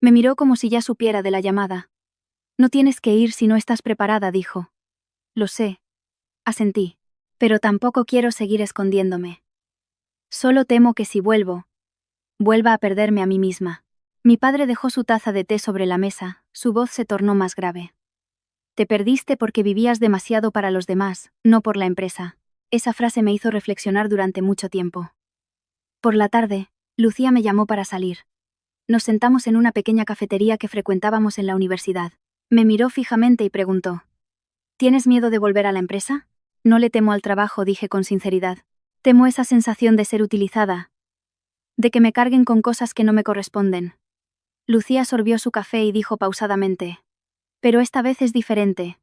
Speaker 1: Me miró como si ya supiera de la llamada. No tienes que ir si no estás preparada, dijo. Lo sé. Asentí. Pero tampoco quiero seguir escondiéndome. Solo temo que si vuelva a perderme a mí misma. Mi padre dejó su taza de té sobre la mesa, su voz se tornó más grave. Te perdiste porque vivías demasiado para los demás, no por la empresa. Esa frase me hizo reflexionar durante mucho tiempo. Por la tarde, Lucía me llamó para salir. Nos sentamos en una pequeña cafetería que frecuentábamos en la universidad. Me miró fijamente y preguntó: ¿tienes miedo de volver a la empresa? No le temo al trabajo, dije con sinceridad. Temo esa sensación de ser utilizada, de que me carguen con cosas que no me corresponden. Lucía sorbió su café y dijo pausadamente: pero esta vez es diferente.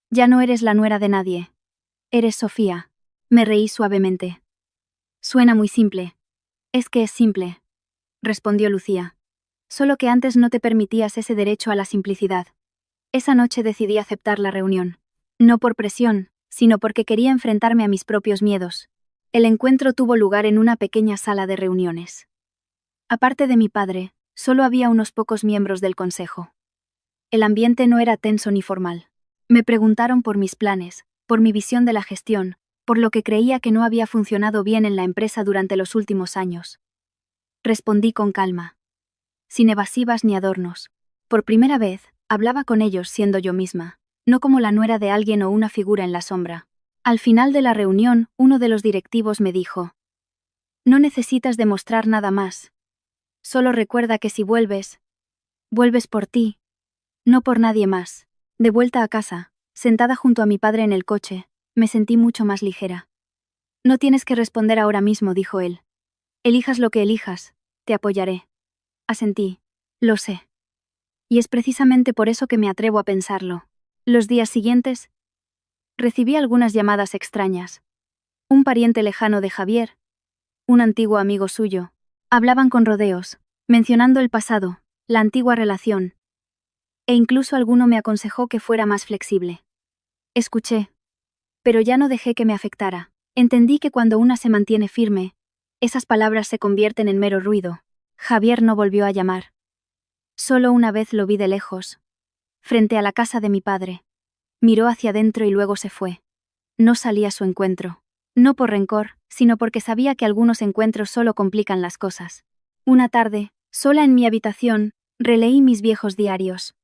Speaker 1: Ya no eres la nuera de nadie. Eres Sofía. Me reí suavemente. Suena muy simple. Es que es simple, respondió Lucía. Solo que antes no te permitías ese derecho a la simplicidad. Esa noche decidí aceptar la reunión. No por presión, sino porque quería enfrentarme a mis propios miedos. El encuentro tuvo lugar en una pequeña sala de reuniones. Aparte de mi padre, solo había unos pocos miembros del consejo. El ambiente no era tenso ni formal. Me preguntaron por mis planes, por mi visión de la gestión, por lo que creía que no había funcionado bien en la empresa durante los últimos años. Respondí con calma, sin evasivas ni adornos. Por primera vez, hablaba con ellos siendo yo misma, no como la nuera de alguien o una figura en la sombra. Al final de la reunión, uno de los directivos me dijo: No necesitas demostrar nada más. Solo recuerda que si vuelves, vuelves por ti, no por nadie más. De vuelta a casa, sentada junto a mi padre en el coche, me sentí mucho más ligera. No tienes que responder ahora mismo, dijo él. Elijas lo que elijas, te apoyaré. Asentí. Lo sé. Y es precisamente por eso que me atrevo a pensarlo. Los días siguientes, recibí algunas llamadas extrañas. Un pariente lejano de Javier, un antiguo amigo suyo. Hablaban con rodeos, mencionando el pasado, la antigua relación. E incluso alguno me aconsejó que fuera más flexible. Escuché. Pero ya no dejé que me afectara. Entendí que cuando una se mantiene firme, esas palabras se convierten en mero ruido. Javier no volvió a llamar. Solo una vez lo vi de lejos, frente a la casa de mi padre. Miró hacia adentro y luego se fue. No salí a su encuentro. No por rencor, sino porque sabía que algunos encuentros solo complican las cosas. Una tarde, sola en mi habitación, releí mis viejos diarios.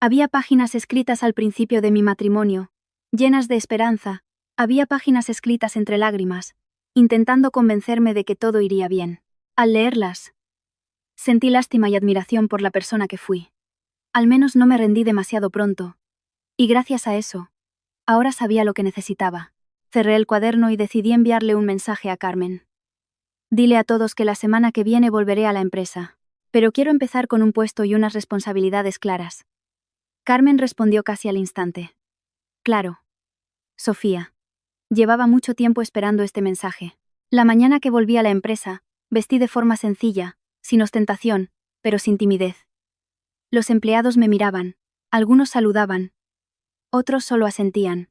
Speaker 1: Había páginas escritas al principio de mi matrimonio, llenas de esperanza, había páginas escritas entre lágrimas, intentando convencerme de que todo iría bien. Al leerlas, sentí lástima y admiración por la persona que fui. Al menos no me rendí demasiado pronto. Y gracias a eso, ahora sabía lo que necesitaba. Cerré el cuaderno y decidí enviarle un mensaje a Carmen. Dile a todos que la semana que viene volveré a la empresa, pero quiero empezar con un puesto y unas responsabilidades claras. Carmen respondió casi al instante. Claro. Sofía. Llevaba mucho tiempo esperando este mensaje. La mañana que volví a la empresa, vestí de forma sencilla, sin ostentación, pero sin timidez. Los empleados me miraban, algunos saludaban, otros solo asentían.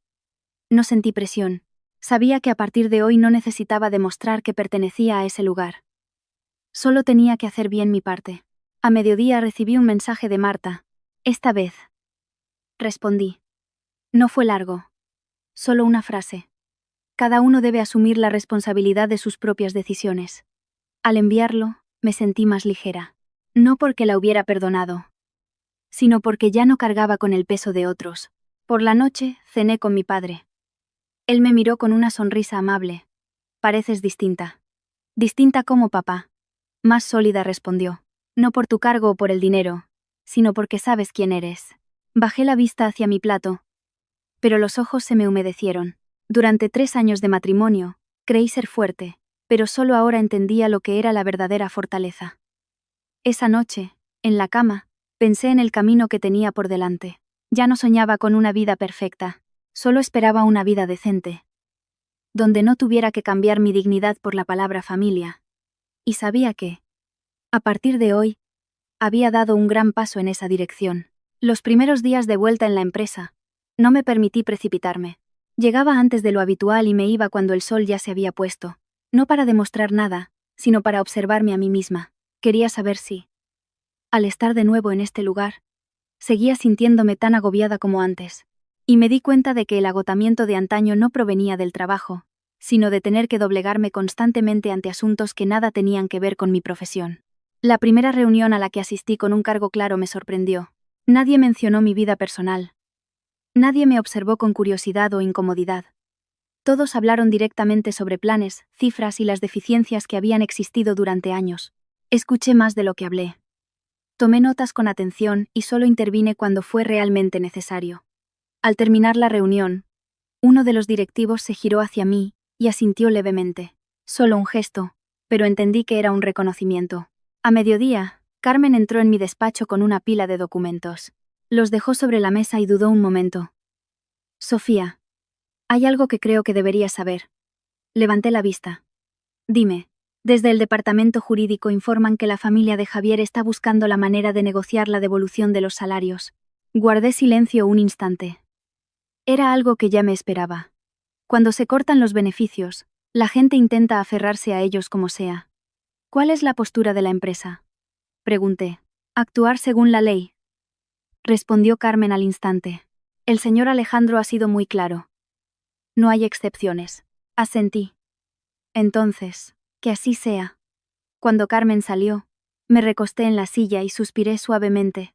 Speaker 1: No sentí presión. Sabía que a partir de hoy no necesitaba demostrar que pertenecía a ese lugar. Solo tenía que hacer bien mi parte. A mediodía recibí un mensaje de Marta. Esta vez. Respondí. No fue largo. Solo una frase. Cada uno debe asumir la responsabilidad de sus propias decisiones. Al enviarlo, me sentí más ligera. No porque la hubiera perdonado, sino porque ya no cargaba con el peso de otros. Por la noche, cené con mi padre. Él me miró con una sonrisa amable. Pareces distinta. Distinta como papá. Más sólida, respondió. No por tu cargo o por el dinero, sino porque sabes quién eres. Bajé la vista hacia mi plato, pero los ojos se me humedecieron. Durante 3 años de matrimonio, creí ser fuerte, pero solo ahora entendía lo que era la verdadera fortaleza. Esa noche, en la cama, pensé en el camino que tenía por delante. Ya no soñaba con una vida perfecta, solo esperaba una vida decente, donde no tuviera que cambiar mi dignidad por la palabra familia. Y sabía que, a partir de hoy, había dado un gran paso en esa dirección. Los primeros días de vuelta en la empresa, no me permití precipitarme. Llegaba antes de lo habitual y me iba cuando el sol ya se había puesto. No para demostrar nada, sino para observarme a mí misma. Quería saber si, al estar de nuevo en este lugar, seguía sintiéndome tan agobiada como antes. Y me di cuenta de que el agotamiento de antaño no provenía del trabajo, sino de tener que doblegarme constantemente ante asuntos que nada tenían que ver con mi profesión. La primera reunión a la que asistí con un cargo claro me sorprendió. Nadie mencionó mi vida personal. Nadie me observó con curiosidad o incomodidad. Todos hablaron directamente sobre planes, cifras y las deficiencias que habían existido durante años. Escuché más de lo que hablé. Tomé notas con atención y solo intervine cuando fue realmente necesario. Al terminar la reunión, uno de los directivos se giró hacia mí y asintió levemente. Solo un gesto, pero entendí que era un reconocimiento. A mediodía, Carmen entró en mi despacho con una pila de documentos. Los dejó sobre la mesa y dudó un momento. Sofía, hay algo que creo que deberías saber. Levanté la vista. Dime. Desde el departamento jurídico informan que la familia de Javier está buscando la manera de negociar la devolución de los salarios. Guardé silencio un instante. Era algo que ya me esperaba. Cuando se cortan los beneficios, la gente intenta aferrarse a ellos como sea. ¿Cuál es la postura de la empresa? Pregunté. Actuar según la ley. Respondió Carmen al instante. El señor Alejandro ha sido muy claro. No hay excepciones. Asentí. Entonces, que así sea. Cuando Carmen salió, me recosté en la silla y suspiré suavemente.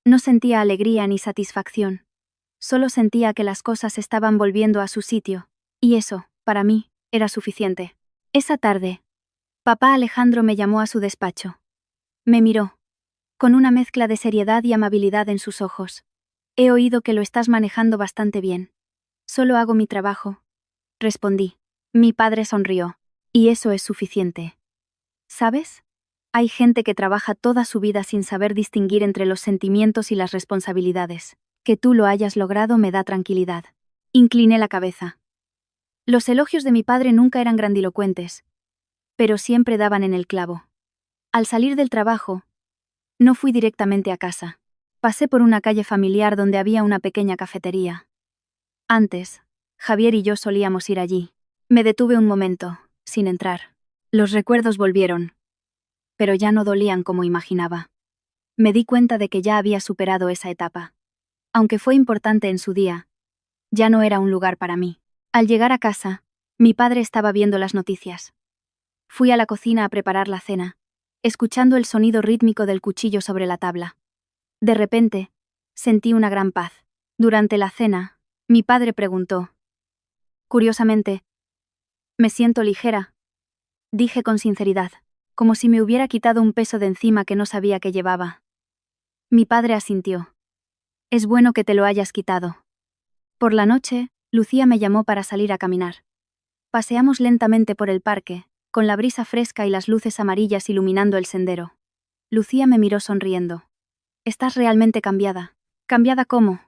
Speaker 1: No sentía alegría ni satisfacción. Solo sentía que las cosas estaban volviendo a su sitio, y eso, para mí, era suficiente. Esa tarde, Papá Alejandro me llamó a su despacho. Me miró, con una mezcla de seriedad y amabilidad en sus ojos. He oído que lo estás manejando bastante bien. Solo hago mi trabajo, respondí. Mi padre sonrió. Y eso es suficiente. ¿Sabes? Hay gente que trabaja toda su vida sin saber distinguir entre los sentimientos y las responsabilidades. Que tú lo hayas logrado me da tranquilidad. Incliné la cabeza. Los elogios de mi padre nunca eran grandilocuentes, pero siempre daban en el clavo. Al salir del trabajo, no fui directamente a casa. Pasé por una calle familiar donde había una pequeña cafetería. Antes, Javier y yo solíamos ir allí. Me detuve un momento, sin entrar. Los recuerdos volvieron, pero ya no dolían como imaginaba. Me di cuenta de que ya había superado esa etapa. Aunque fue importante en su día, ya no era un lugar para mí. Al llegar a casa, mi padre estaba viendo las noticias. Fui a la cocina a preparar la cena, escuchando el sonido rítmico del cuchillo sobre la tabla. De repente, sentí una gran paz. Durante la cena, mi padre preguntó. Curiosamente, me siento ligera, dije con sinceridad, como si me hubiera quitado un peso de encima que no sabía que llevaba. Mi padre asintió. Es bueno que te lo hayas quitado. Por la noche, Lucía me llamó para salir a caminar. Paseamos lentamente por el parque, con la brisa fresca y las luces amarillas iluminando el sendero. Lucía me miró sonriendo. Estás realmente cambiada. ¿Cambiada cómo?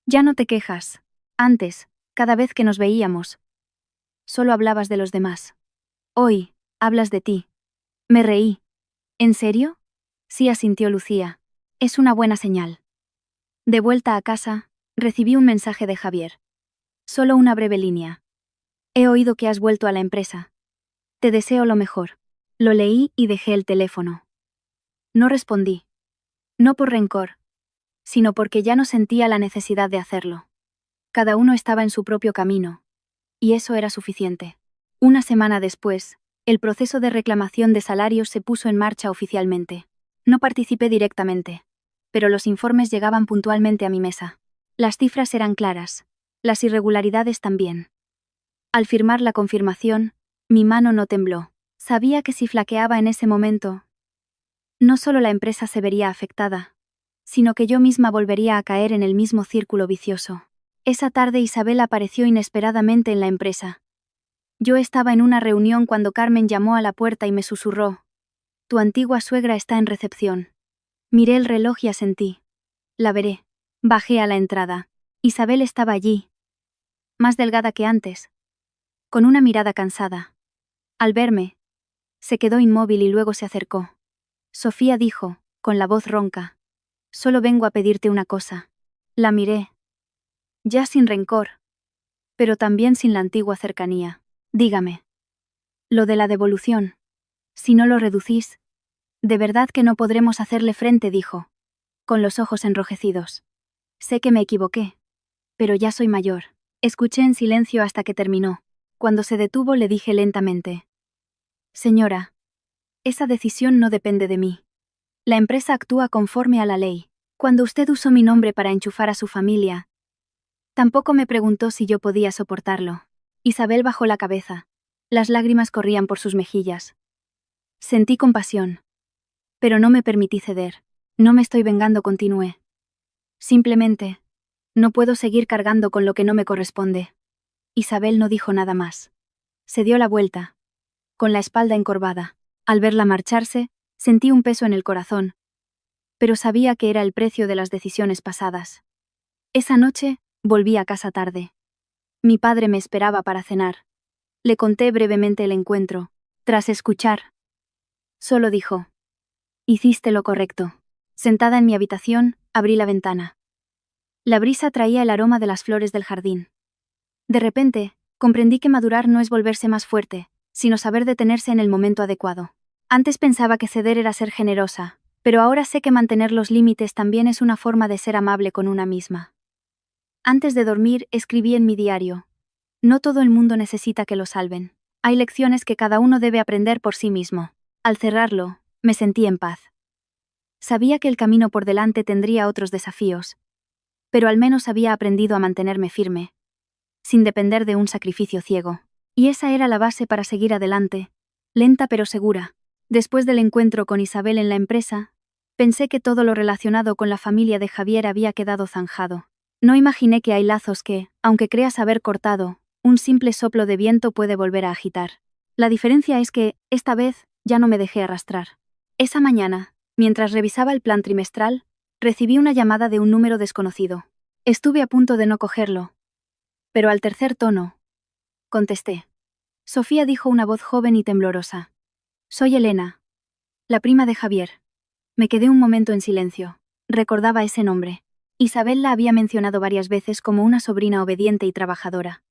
Speaker 1: Ya no te quejas. Antes, cada vez que nos veíamos, solo hablabas de los demás. Hoy, hablas de ti. Me reí. ¿En serio? Sí, asintió Lucía. Es una buena señal. De vuelta a casa, recibí un mensaje de Javier. Solo una breve línea. He oído que has vuelto a la empresa. Te deseo lo mejor. Lo leí y dejé el teléfono. No respondí. No por rencor, sino porque ya no sentía la necesidad de hacerlo. Cada uno estaba en su propio camino, y eso era suficiente. Una semana después, el proceso de reclamación de salarios se puso en marcha oficialmente. No participé directamente, pero los informes llegaban puntualmente a mi mesa. Las cifras eran claras, las irregularidades también. Al firmar la confirmación, mi mano no tembló. Sabía que si flaqueaba en ese momento, no solo la empresa se vería afectada, sino que yo misma volvería a caer en el mismo círculo vicioso. Esa tarde Isabel apareció inesperadamente en la empresa. Yo estaba en una reunión cuando Carmen llamó a la puerta y me susurró. Tu antigua suegra está en recepción. Miré el reloj y asentí. La veré. Bajé a la entrada. Isabel estaba allí, más delgada que antes, con una mirada cansada. Al verme, se quedó inmóvil y luego se acercó. Sofía dijo, con la voz ronca. Solo vengo a pedirte una cosa. La miré. Ya sin rencor, pero también sin la antigua cercanía. Dígame. Lo de la devolución. Si no lo reducís, de verdad que no podremos hacerle frente, dijo, con los ojos enrojecidos. Sé que me equivoqué, pero ya soy mayor. Escuché en silencio hasta que terminó. Cuando se detuvo le dije lentamente. Señora, esa decisión no depende de mí. La empresa actúa conforme a la ley. Cuando usted usó mi nombre para enchufar a su familia, tampoco me preguntó si yo podía soportarlo. Isabel bajó la cabeza. Las lágrimas corrían por sus mejillas. Sentí compasión. Pero no me permití ceder. No me estoy vengando, continué. Simplemente, no puedo seguir cargando con lo que no me corresponde. Isabel no dijo nada más. Se dio la vuelta, con la espalda encorvada. Al verla marcharse, sentí un peso en el corazón, pero sabía que era el precio de las decisiones pasadas. Esa noche, volví a casa tarde. Mi padre me esperaba para cenar. Le conté brevemente el encuentro. Tras escuchar, solo dijo: hiciste lo correcto. Sentada en mi habitación, abrí la ventana. La brisa traía el aroma de las flores del jardín. De repente, comprendí que madurar no es volverse más fuerte, sino saber detenerse en el momento adecuado. Antes pensaba que ceder era ser generosa, pero ahora sé que mantener los límites también es una forma de ser amable con una misma. Antes de dormir, escribí en mi diario. No todo el mundo necesita que lo salven. Hay lecciones que cada uno debe aprender por sí mismo. Al cerrarlo, me sentí en paz. Sabía que el camino por delante tendría otros desafíos, pero al menos había aprendido a mantenerme firme, sin depender de un sacrificio ciego. Y esa era la base para seguir adelante, lenta pero segura. Después del encuentro con Isabel en la empresa, pensé que todo lo relacionado con la familia de Javier había quedado zanjado. No imaginé que hay lazos que, aunque creas haber cortado, un simple soplo de viento puede volver a agitar. La diferencia es que, esta vez, ya no me dejé arrastrar. Esa mañana, mientras revisaba el plan trimestral, recibí una llamada de un número desconocido. Estuve a punto de no cogerlo. Pero al tercer tono, contesté. Sofía, dijo una voz joven y temblorosa. Soy Elena, la prima de Javier. Me quedé un momento en silencio. Recordaba ese nombre. Isabel la había mencionado varias veces como una sobrina obediente y trabajadora.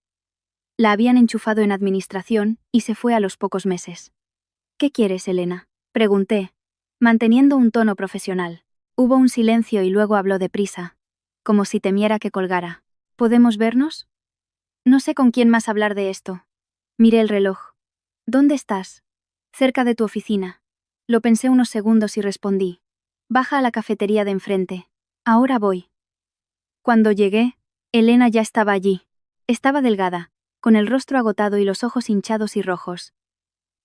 Speaker 1: La habían enchufado en administración y se fue a los pocos meses. ¿Qué quieres, Elena?, pregunté, manteniendo un tono profesional. Hubo un silencio y luego habló deprisa, como si temiera que colgara. ¿Podemos vernos? No sé con quién más hablar de esto. Miré el reloj. ¿Dónde estás? Cerca de tu oficina. Lo pensé unos segundos y respondí. Baja a la cafetería de enfrente. Ahora voy. Cuando llegué, Elena ya estaba allí. Estaba delgada, con el rostro agotado y los ojos hinchados y rojos.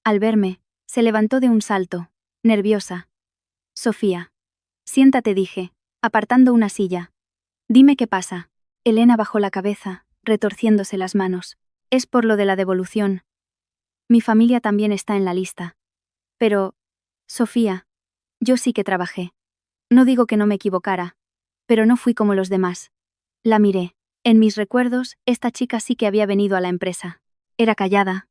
Speaker 1: Al verme, se levantó de un salto, nerviosa. Sofía. Siéntate, dije, apartando una silla. Dime qué pasa. Elena bajó la cabeza, retorciéndose las manos. Es por lo de la devolución. Mi familia también está en la lista. Pero, Sofía, yo sí que trabajé. No digo que no me equivocara, pero no fui como los demás. La miré. En mis recuerdos, esta chica sí que había venido a la empresa. Era callada.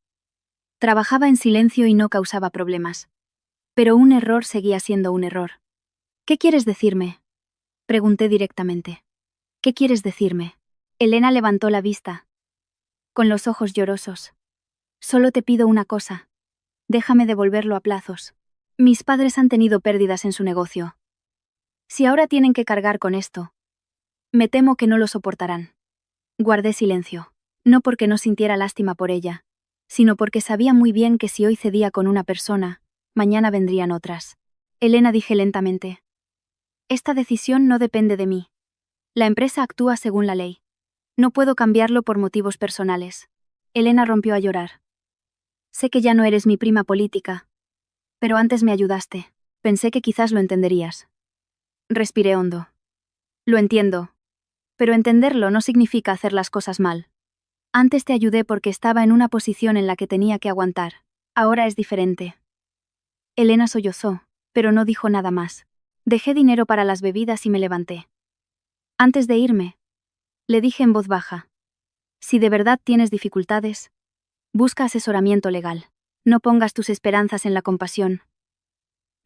Speaker 1: Trabajaba en silencio y no causaba problemas. Pero un error seguía siendo un error. ¿Qué quieres decirme?, pregunté directamente. ¿Qué quieres decirme? Elena levantó la vista, con los ojos llorosos. Solo te pido una cosa. Déjame devolverlo a plazos. Mis padres han tenido pérdidas en su negocio. Si ahora tienen que cargar con esto, me temo que no lo soportarán. Guardé silencio, no porque no sintiera lástima por ella, sino porque sabía muy bien que si hoy cedía con una persona, mañana vendrían otras. Elena, dije lentamente. Esta decisión no depende de mí. La empresa actúa según la ley. No puedo cambiarlo por motivos personales. Elena rompió a llorar. Sé que ya no eres mi prima política, pero antes me ayudaste. Pensé que quizás lo entenderías. Respiré hondo. Lo entiendo. Pero entenderlo no significa hacer las cosas mal. Antes te ayudé porque estaba en una posición en la que tenía que aguantar. Ahora es diferente. Elena sollozó, pero no dijo nada más. Dejé dinero para las bebidas y me levanté. Antes de irme, le dije en voz baja. Si de verdad tienes dificultades, busca asesoramiento legal. No pongas tus esperanzas en la compasión.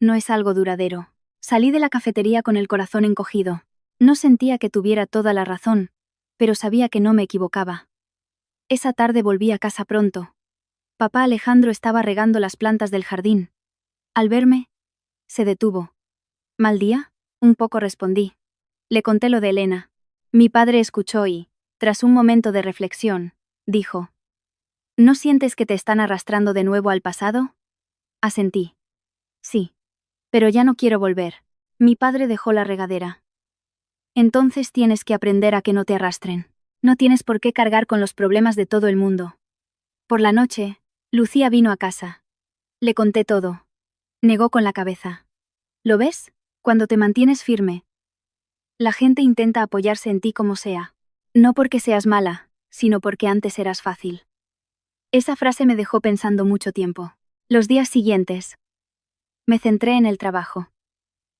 Speaker 1: No es algo duradero. Salí de la cafetería con el corazón encogido. No sentía que tuviera toda la razón, pero sabía que no me equivocaba. Esa tarde volví a casa pronto. Papá Alejandro estaba regando las plantas del jardín. Al verme, se detuvo. ¿Mal día?, un poco respondí. Le conté lo de Elena. Mi padre escuchó y, tras un momento de reflexión, dijo. ¿No sientes que te están arrastrando de nuevo al pasado? Asentí. Sí. Pero ya no quiero volver. Mi padre dejó la regadera. Entonces tienes que aprender a que no te arrastren. No tienes por qué cargar con los problemas de todo el mundo. Por la noche, Lucía vino a casa. Le conté todo. Negó con la cabeza. ¿Lo ves? Cuando te mantienes firme, la gente intenta apoyarse en ti como sea. No porque seas mala, sino porque antes eras fácil. Esa frase me dejó pensando mucho tiempo. Los días siguientes, me centré en el trabajo.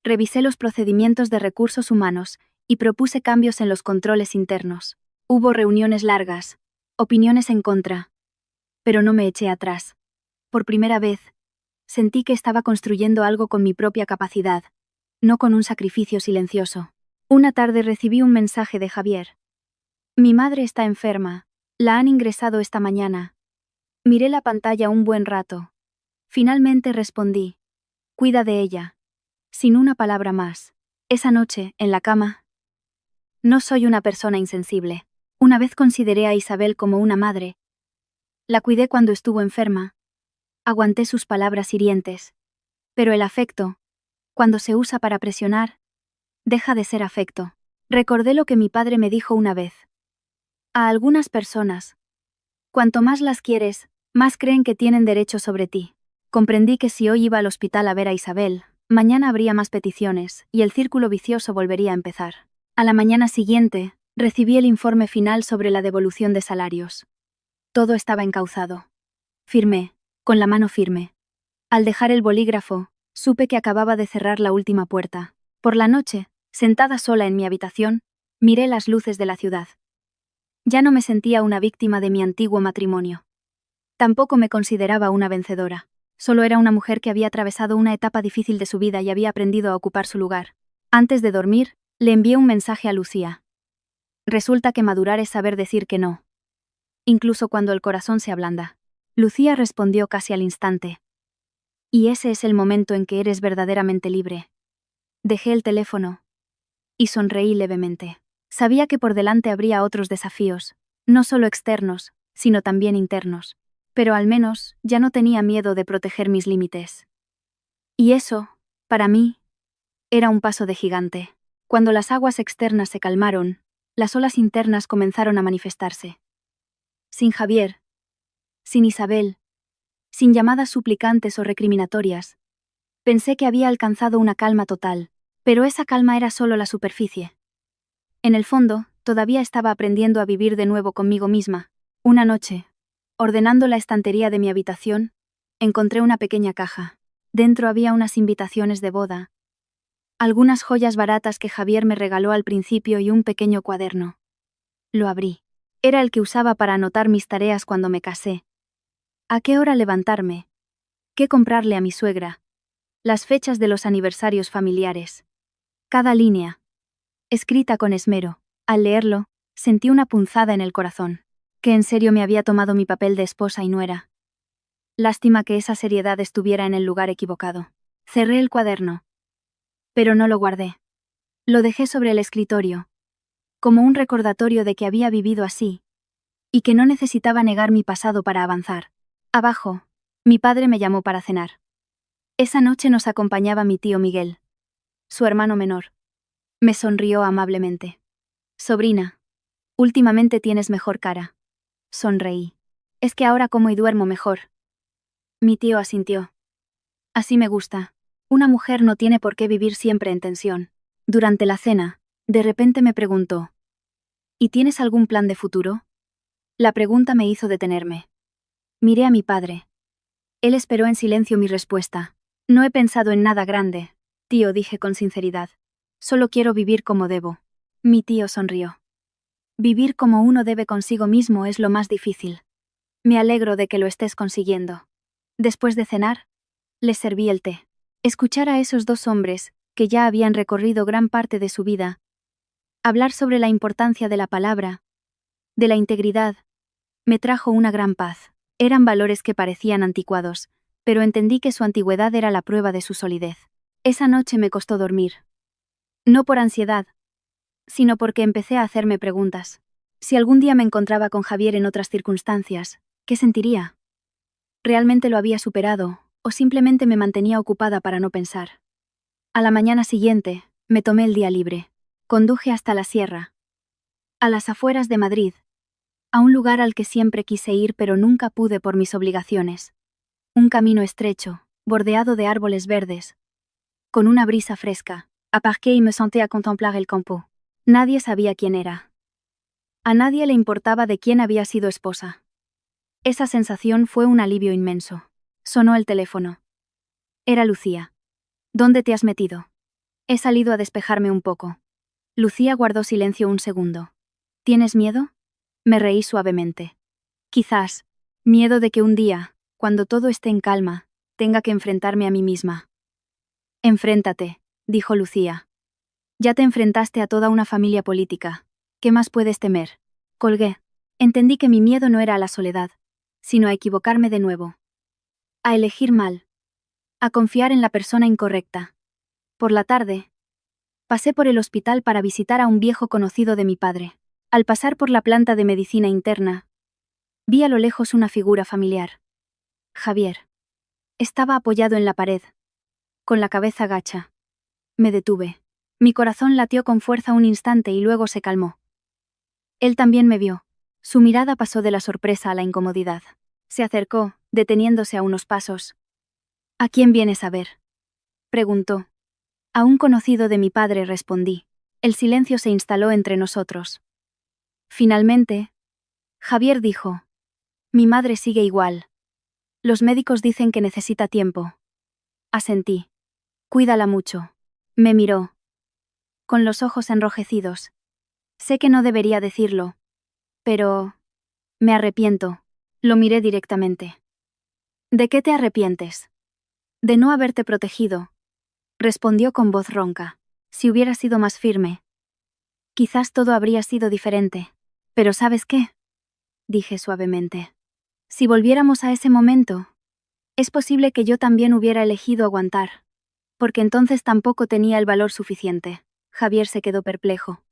Speaker 1: Revisé los procedimientos de recursos humanos y propuse cambios en los controles internos. Hubo reuniones largas, opiniones en contra, pero no me eché atrás. Por primera vez, sentí que estaba construyendo algo con mi propia capacidad, no con un sacrificio silencioso. Una tarde recibí un mensaje de Javier. Mi madre está enferma, la han ingresado esta mañana. Miré la pantalla un buen rato. Finalmente respondí. Cuida de ella. Sin una palabra más. Esa noche, en la cama. No soy una persona insensible. Una vez consideré a Isabel como una madre. La cuidé cuando estuvo enferma. Aguanté sus palabras hirientes. Pero el afecto, cuando se usa para presionar, deja de ser afecto. Recordé lo que mi padre me dijo una vez. A algunas personas, cuanto más las quieres, más creen que tienen derecho sobre ti. Comprendí que si hoy iba al hospital a ver a Isabel, mañana habría más peticiones, y el círculo vicioso volvería a empezar. A la mañana siguiente, recibí el informe final sobre la devolución de salarios. Todo estaba encauzado. Firmé, con la mano firme. Al dejar el bolígrafo, supe que acababa de cerrar la última puerta. Por la noche, sentada sola en mi habitación, miré las luces de la ciudad. Ya no me sentía una víctima de mi antiguo matrimonio. Tampoco me consideraba una vencedora. Solo era una mujer que había atravesado una etapa difícil de su vida y había aprendido a ocupar su lugar. Antes de dormir, le envié un mensaje a Lucía. Resulta que madurar es saber decir que no. Incluso cuando el corazón se ablanda. Lucía respondió casi al instante. Y ese es el momento en que eres verdaderamente libre. Dejé el teléfono. Y sonreí levemente. Sabía que por delante habría otros desafíos, no solo externos, sino también internos. Pero al menos, ya no tenía miedo de proteger mis límites. Y eso, para mí, era un paso de gigante. Cuando las aguas externas se calmaron, las olas internas comenzaron a manifestarse. Sin Javier, sin Isabel, sin llamadas suplicantes o recriminatorias, pensé que había alcanzado una calma total, pero esa calma era solo la superficie. En el fondo, todavía estaba aprendiendo a vivir de nuevo conmigo misma. Una noche, ordenando la estantería de mi habitación, encontré una pequeña caja. Dentro había unas invitaciones de boda, algunas joyas baratas que Javier me regaló al principio y un pequeño cuaderno. Lo abrí. Era el que usaba para anotar mis tareas cuando me casé. ¿A qué hora levantarme? ¿Qué comprarle a mi suegra? Las fechas de los aniversarios familiares. Cada línea, escrita con esmero. Al leerlo, sentí una punzada en el corazón. Que en serio me había tomado mi papel de esposa y nuera. Lástima que esa seriedad estuviera en el lugar equivocado. Cerré el cuaderno. Pero no lo guardé. Lo dejé sobre el escritorio, como un recordatorio de que había vivido así, y que no necesitaba negar mi pasado para avanzar. Abajo, mi padre me llamó para cenar. Esa noche nos acompañaba mi tío Miguel, su hermano menor. Me sonrió amablemente. Sobrina, últimamente tienes mejor cara. Sonreí. Es que ahora como y duermo mejor. Mi tío asintió. Así me gusta. Una mujer no tiene por qué vivir siempre en tensión. Durante la cena, de repente me preguntó: ¿y tienes algún plan de futuro? La pregunta me hizo detenerme. Miré a mi padre. Él esperó en silencio mi respuesta. No he pensado en nada grande, tío, dije con sinceridad. Solo quiero vivir como debo. Mi tío sonrió. Vivir como uno debe consigo mismo es lo más difícil. Me alegro de que lo estés consiguiendo. Después de cenar, les serví el té. Escuchar a esos dos hombres, que ya habían recorrido gran parte de su vida, hablar sobre la importancia de la palabra, de la integridad, me trajo una gran paz. Eran valores que parecían anticuados, pero entendí que su antigüedad era la prueba de su solidez. Esa noche me costó dormir. No por ansiedad, sino porque empecé a hacerme preguntas. Si algún día me encontraba con Javier en otras circunstancias, ¿qué sentiría? ¿Realmente lo había superado, o simplemente me mantenía ocupada para no pensar? A la mañana siguiente, me tomé el día libre. Conduje hasta la sierra, a las afueras de Madrid, a un lugar al que siempre quise ir pero nunca pude por mis obligaciones. Un camino estrecho, bordeado de árboles verdes, con una brisa fresca. Aparqué y me senté a contemplar el campo. Nadie sabía quién era. A nadie le importaba de quién había sido esposa. Esa sensación fue un alivio inmenso. Sonó el teléfono. Era Lucía. ¿Dónde te has metido? He salido a despejarme un poco. Lucía guardó silencio un segundo. ¿Tienes miedo? Me reí suavemente. Quizás, miedo de que un día, cuando todo esté en calma, tenga que enfrentarme a mí misma. Enfréntate, dijo Lucía. Ya te enfrentaste a toda una familia política. ¿Qué más puedes temer? Colgué. Entendí que mi miedo no era a la soledad, sino a equivocarme de nuevo. A elegir mal. A confiar en la persona incorrecta. Por la tarde, pasé por el hospital para visitar a un viejo conocido de mi padre. Al pasar por la planta de medicina interna, vi a lo lejos una figura familiar. Javier. Estaba apoyado en la pared, con la cabeza gacha. Me detuve. Mi corazón latió con fuerza un instante y luego se calmó. Él también me vio. Su mirada pasó de la sorpresa a la incomodidad. Se acercó, deteniéndose a unos pasos. ¿A quién vienes a ver?, preguntó. A un conocido de mi padre, respondí. El silencio se instaló entre nosotros. Finalmente, Javier dijo: mi madre sigue igual. Los médicos dicen que necesita tiempo. Asentí. Cuídala mucho. Me miró, con los ojos enrojecidos. Sé que no debería decirlo, pero... me arrepiento. Lo miré directamente. ¿De qué te arrepientes? De no haberte protegido, respondió con voz ronca. Si hubiera sido más firme, quizás todo habría sido diferente. Pero ¿sabes qué?, dije suavemente. Si volviéramos a ese momento, es posible que yo también hubiera elegido aguantar, porque entonces tampoco tenía el valor suficiente. Javier se quedó perplejo.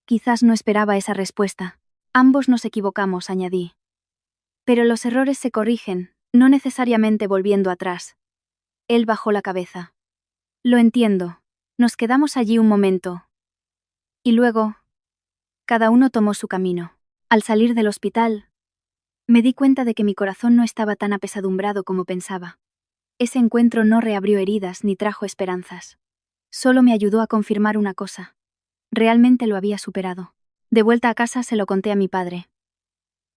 Speaker 1: Quizás no esperaba esa respuesta. Ambos nos equivocamos, añadí. Pero los errores se corrigen, no necesariamente volviendo atrás. Él bajó la cabeza. Lo entiendo. Nos quedamos allí un momento. Y luego, cada uno tomó su camino. Al salir del hospital, me di cuenta de que mi corazón no estaba tan apesadumbrado como pensaba. Ese encuentro no reabrió heridas ni trajo esperanzas. Solo me ayudó a confirmar una cosa. Realmente lo había superado. De vuelta a casa se lo conté a mi padre.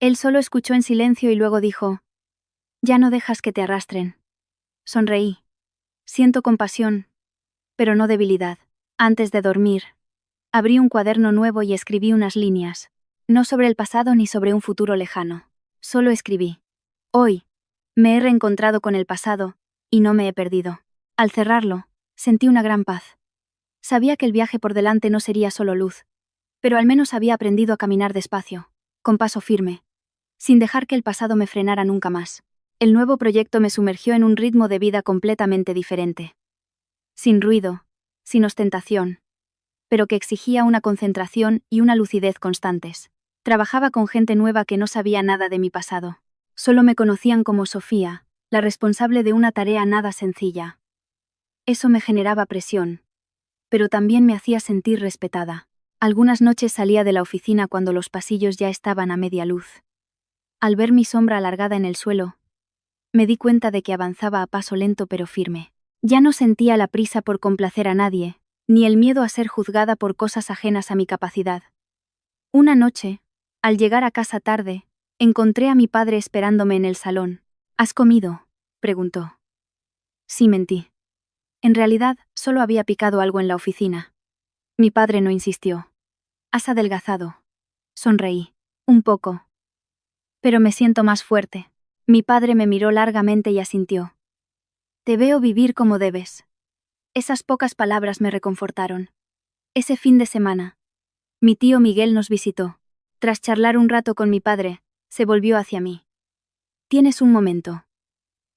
Speaker 1: Él solo escuchó en silencio y luego dijo: ya no dejas que te arrastren. Sonreí. Siento compasión, pero no debilidad. Antes de dormir, abrí un cuaderno nuevo y escribí unas líneas. No sobre el pasado ni sobre un futuro lejano. Solo escribí: hoy, me he reencontrado con el pasado, y no me he perdido. Al cerrarlo, sentí una gran paz. Sabía que el viaje por delante no sería solo luz, pero al menos había aprendido a caminar despacio, con paso firme, sin dejar que el pasado me frenara nunca más. El nuevo proyecto me sumergió en un ritmo de vida completamente diferente. Sin ruido, sin ostentación, pero que exigía una concentración y una lucidez constantes. Trabajaba con gente nueva que no sabía nada de mi pasado. Solo me conocían como Sofía, la responsable de una tarea nada sencilla. Eso me generaba presión, pero también me hacía sentir respetada. Algunas noches salía de la oficina cuando los pasillos ya estaban a media luz. Al ver mi sombra alargada en el suelo, me di cuenta de que avanzaba a paso lento pero firme. Ya no sentía la prisa por complacer a nadie, ni el miedo a ser juzgada por cosas ajenas a mi capacidad. Una noche, al llegar a casa tarde, encontré a mi padre esperándome en el salón. ¿Has comido?, preguntó. Sí, mentí. En realidad, solo había picado algo en la oficina. Mi padre no insistió. ¿Has adelgazado? Sonreí. Un poco. Pero me siento más fuerte. Mi padre me miró largamente y asintió. Te veo vivir como debes. Esas pocas palabras me reconfortaron. Ese fin de semana, mi tío Miguel nos visitó. Tras charlar un rato con mi padre, se volvió hacia mí. ¿Tienes un momento?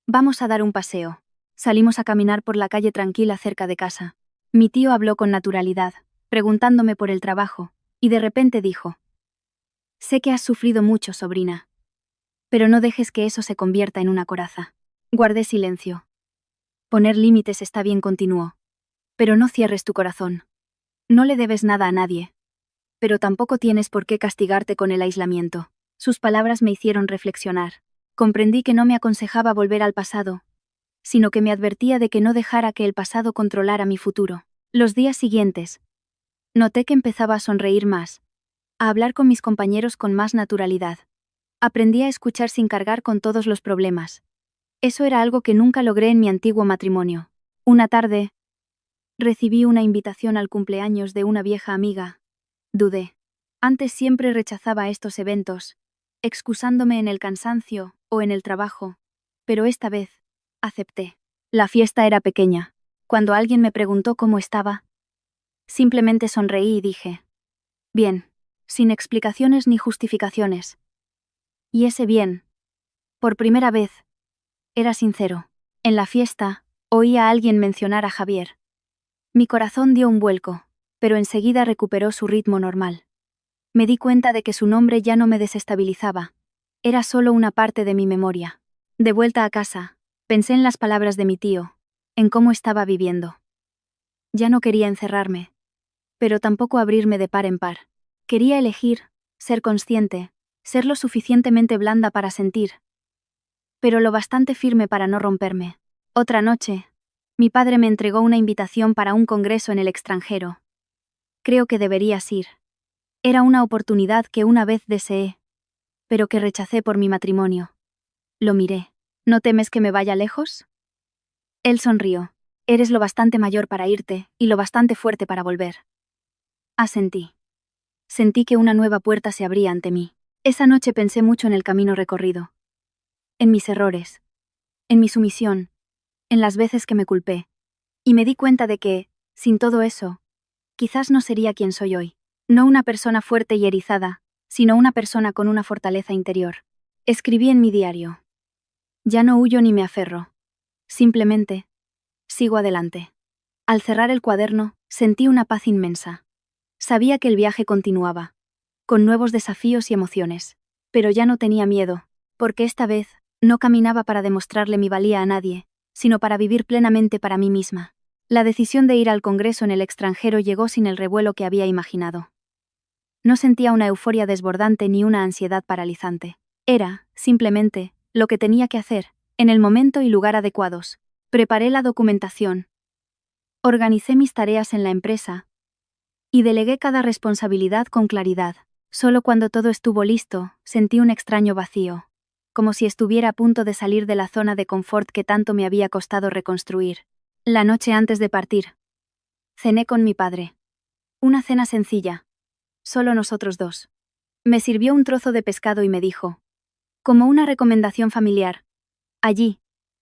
Speaker 1: Vamos a dar un paseo. Salimos a caminar por la calle tranquila cerca de casa. Mi tío habló con naturalidad, preguntándome por el trabajo, y de repente dijo: sé que has sufrido mucho, sobrina. Pero no dejes que eso se convierta en una coraza. Guardé silencio. Poner límites está bien, continuó. Pero no cierres tu corazón. No le debes nada a nadie. Pero tampoco tienes por qué castigarte con el aislamiento. Sus palabras me hicieron reflexionar. Comprendí que no me aconsejaba volver al pasado, sino que me advertía de que no dejara que el pasado controlara mi futuro. Los días siguientes, noté que empezaba a sonreír más, a hablar con mis compañeros con más naturalidad. Aprendí a escuchar sin cargar con todos los problemas. Eso era algo que nunca logré en mi antiguo matrimonio. Una tarde, recibí una invitación al cumpleaños de una vieja amiga. Dudé. Antes siempre rechazaba estos eventos, excusándome en el cansancio o en el trabajo, pero esta vez, acepté. La fiesta era pequeña. Cuando alguien me preguntó cómo estaba, simplemente sonreí y dije: bien, sin explicaciones ni justificaciones. Y ese bien, por primera vez, era sincero. En la fiesta, oí a alguien mencionar a Javier. Mi corazón dio un vuelco, pero enseguida recuperó su ritmo normal. Me di cuenta de que su nombre ya no me desestabilizaba. Era solo una parte de mi memoria. De vuelta a casa, pensé en las palabras de mi tío, en cómo estaba viviendo. Ya no quería encerrarme, pero tampoco abrirme de par en par. Quería elegir, ser consciente, ser lo suficientemente blanda para sentir, pero lo bastante firme para no romperme. Otra noche, mi padre me entregó una invitación para un congreso en el extranjero. Creo que deberías ir. Era una oportunidad que una vez deseé, pero que rechacé por mi matrimonio. Lo miré. ¿No temes que me vaya lejos? Él sonrió. Eres lo bastante mayor para irte y lo bastante fuerte para volver. Asentí. Sentí que una nueva puerta se abría ante mí. Esa noche pensé mucho en el camino recorrido. En mis errores. En mi sumisión. En las veces que me culpé. Y me di cuenta de que, sin todo eso, quizás no sería quien soy hoy. No una persona fuerte y erizada, sino una persona con una fortaleza interior. Escribí en mi diario. Ya no huyo ni me aferro. Simplemente, sigo adelante. Al cerrar el cuaderno, sentí una paz inmensa. Sabía que el viaje continuaba, con nuevos desafíos y emociones. Pero ya no tenía miedo, porque esta vez, no caminaba para demostrarle mi valía a nadie, sino para vivir plenamente para mí misma. La decisión de ir al Congreso en el extranjero llegó sin el revuelo que había imaginado. No sentía una euforia desbordante ni una ansiedad paralizante. Era, simplemente, lo que tenía que hacer, en el momento y lugar adecuados. Preparé la documentación. Organicé mis tareas en la empresa. Y delegué cada responsabilidad con claridad. Solo cuando todo estuvo listo, sentí un extraño vacío. Como si estuviera a punto de salir de la zona de confort que tanto me había costado reconstruir. La noche antes de partir. Cené con mi padre. Una cena sencilla. Solo nosotros dos. Me sirvió un trozo de pescado y me dijo. Como una recomendación familiar. Allí.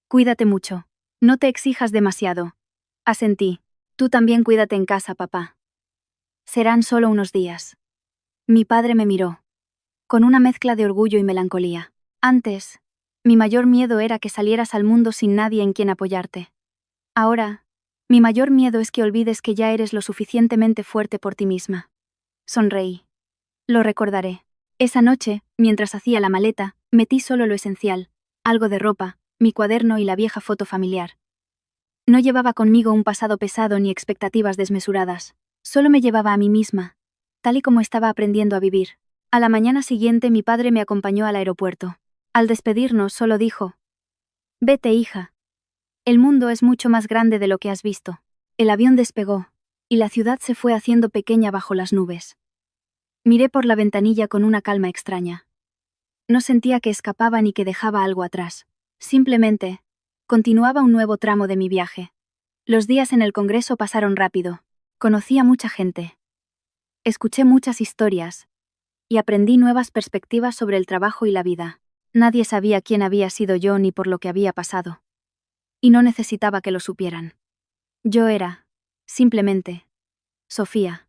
Speaker 1: Cuídate mucho. No te exijas demasiado. Asentí. Tú también cuídate en casa, papá. Serán solo unos días. Mi padre me miró. Con una mezcla de orgullo y melancolía. Antes, mi mayor miedo era que salieras al mundo sin nadie en quien apoyarte. Ahora, mi mayor miedo es que olvides que ya eres lo suficientemente fuerte por ti misma. Sonreí. Lo recordaré. Esa noche, mientras hacía la maleta, metí solo lo esencial, algo de ropa, mi cuaderno y la vieja foto familiar. No llevaba conmigo un pasado pesado ni expectativas desmesuradas. Solo me llevaba a mí misma, tal y como estaba aprendiendo a vivir. A la mañana siguiente mi padre me acompañó al aeropuerto. Al despedirnos solo dijo: Vete, hija. El mundo es mucho más grande de lo que has visto. El avión despegó, y la ciudad se fue haciendo pequeña bajo las nubes. Miré por la ventanilla con una calma extraña. No sentía que escapaba ni que dejaba algo atrás. Simplemente, continuaba un nuevo tramo de mi viaje. Los días en el Congreso pasaron rápido. Conocí a mucha gente. Escuché muchas historias. Y aprendí nuevas perspectivas sobre el trabajo y la vida. Nadie sabía quién había sido yo ni por lo que había pasado. Y no necesitaba que lo supieran. Yo era, simplemente, Sofía.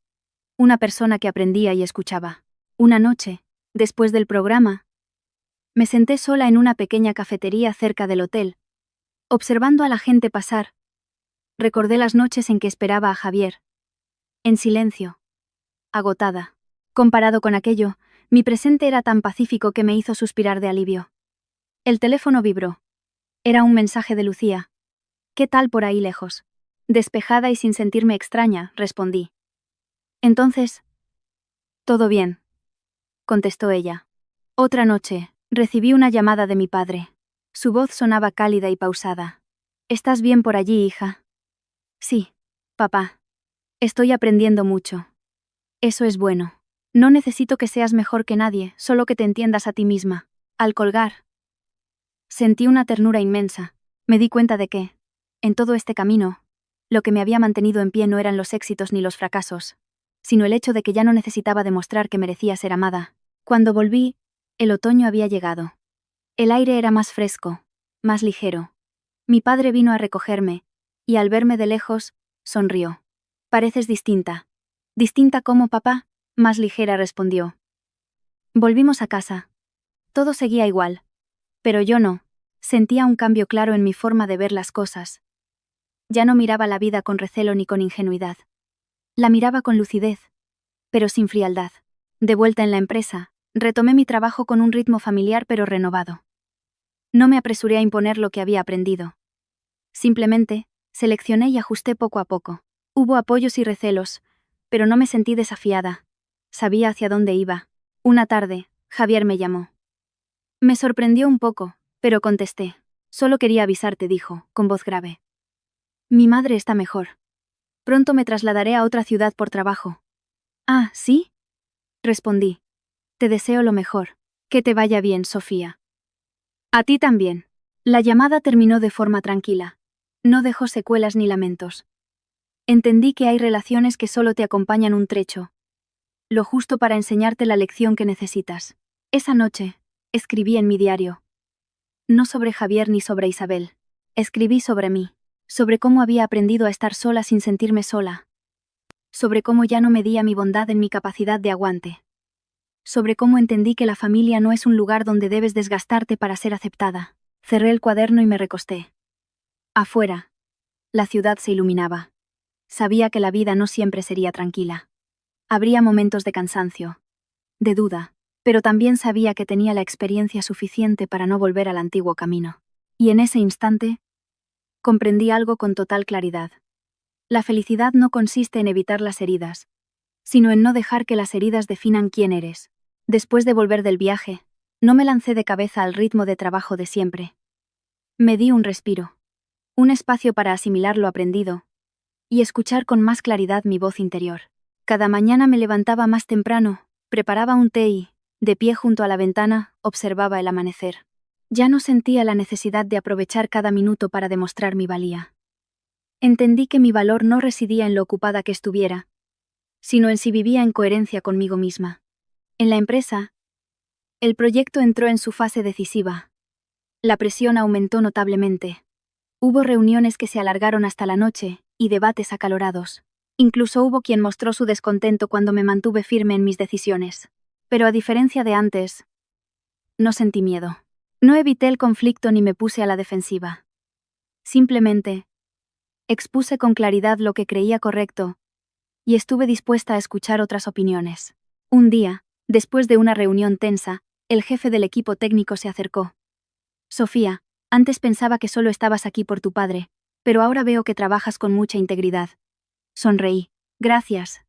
Speaker 1: Una persona que aprendía y escuchaba. Una noche, después del programa, me senté sola en una pequeña cafetería cerca del hotel, observando a la gente pasar. Recordé las noches en que esperaba a Javier. En silencio. Agotada. Comparado con aquello, mi presente era tan pacífico que me hizo suspirar de alivio. El teléfono vibró. Era un mensaje de Lucía. ¿Qué tal por ahí lejos? Despejada y sin sentirme extraña, respondí. Entonces, todo bien, contestó ella. Otra noche, recibí una llamada de mi padre. Su voz sonaba cálida y pausada. ¿Estás bien por allí, hija? Sí, papá. Estoy aprendiendo mucho. Eso es bueno. No necesito que seas mejor que nadie, solo que te entiendas a ti misma. Al colgar, sentí una ternura inmensa. Me di cuenta de que, en todo este camino, lo que me había mantenido en pie no eran los éxitos ni los fracasos, sino el hecho de que ya no necesitaba demostrar que merecía ser amada. Cuando volví, el otoño había llegado. El aire era más fresco, más ligero. Mi padre vino a recogerme, y al verme de lejos, sonrió. Pareces distinta. ¿Distinta cómo, papá? Más ligera, respondió. Volvimos a casa. Todo seguía igual. Pero yo no. Sentía un cambio claro en mi forma de ver las cosas. Ya no miraba la vida con recelo ni con ingenuidad. La miraba con lucidez, pero sin frialdad. De vuelta en la empresa, retomé mi trabajo con un ritmo familiar pero renovado. No me apresuré a imponer lo que había aprendido. Simplemente, seleccioné y ajusté poco a poco. Hubo apoyos y recelos, pero no me sentí desafiada. Sabía hacia dónde iba. Una tarde, Javier me llamó. Me sorprendió un poco, pero contesté. Solo quería avisarte, dijo, con voz grave. Mi madre está mejor. Pronto me trasladaré a otra ciudad por trabajo. Ah, ¿sí? Respondí. Te deseo lo mejor. Que te vaya bien, Sofía. A ti también. La llamada terminó de forma tranquila. No dejó secuelas ni lamentos. Entendí que hay relaciones que solo te acompañan un trecho. Lo justo para enseñarte la lección que necesitas. Esa noche, escribí en mi diario. No sobre Javier ni sobre Isabel. Escribí sobre mí. Sobre cómo había aprendido a estar sola sin sentirme sola. Sobre cómo ya no medía mi bondad en mi capacidad de aguante. Sobre cómo entendí que la familia no es un lugar donde debes desgastarte para ser aceptada. Cerré el cuaderno y me recosté. Afuera, la ciudad se iluminaba. Sabía que la vida no siempre sería tranquila. Habría momentos de cansancio, de duda, pero también sabía que tenía la experiencia suficiente para no volver al antiguo camino. Y en ese instante, comprendí algo con total claridad. La felicidad no consiste en evitar las heridas, sino en no dejar que las heridas definan quién eres. Después de volver del viaje, no me lancé de cabeza al ritmo de trabajo de siempre. Me di un respiro, un espacio para asimilar lo aprendido y escuchar con más claridad mi voz interior. Cada mañana me levantaba más temprano, preparaba un té y, de pie junto a la ventana, observaba el amanecer. Ya no sentía la necesidad de aprovechar cada minuto para demostrar mi valía. Entendí que mi valor no residía en lo ocupada que estuviera, sino en si vivía en coherencia conmigo misma. En la empresa, el proyecto entró en su fase decisiva. La presión aumentó notablemente. Hubo reuniones que se alargaron hasta la noche, y debates acalorados. Incluso hubo quien mostró su descontento cuando me mantuve firme en mis decisiones. Pero a diferencia de antes, no sentí miedo. No evité el conflicto ni me puse a la defensiva. Simplemente, expuse con claridad lo que creía correcto, y estuve dispuesta a escuchar otras opiniones. Un día, después de una reunión tensa, el jefe del equipo técnico se acercó. Sofía, antes pensaba que solo estabas aquí por tu padre, pero ahora veo que trabajas con mucha integridad. Sonreí. Gracias.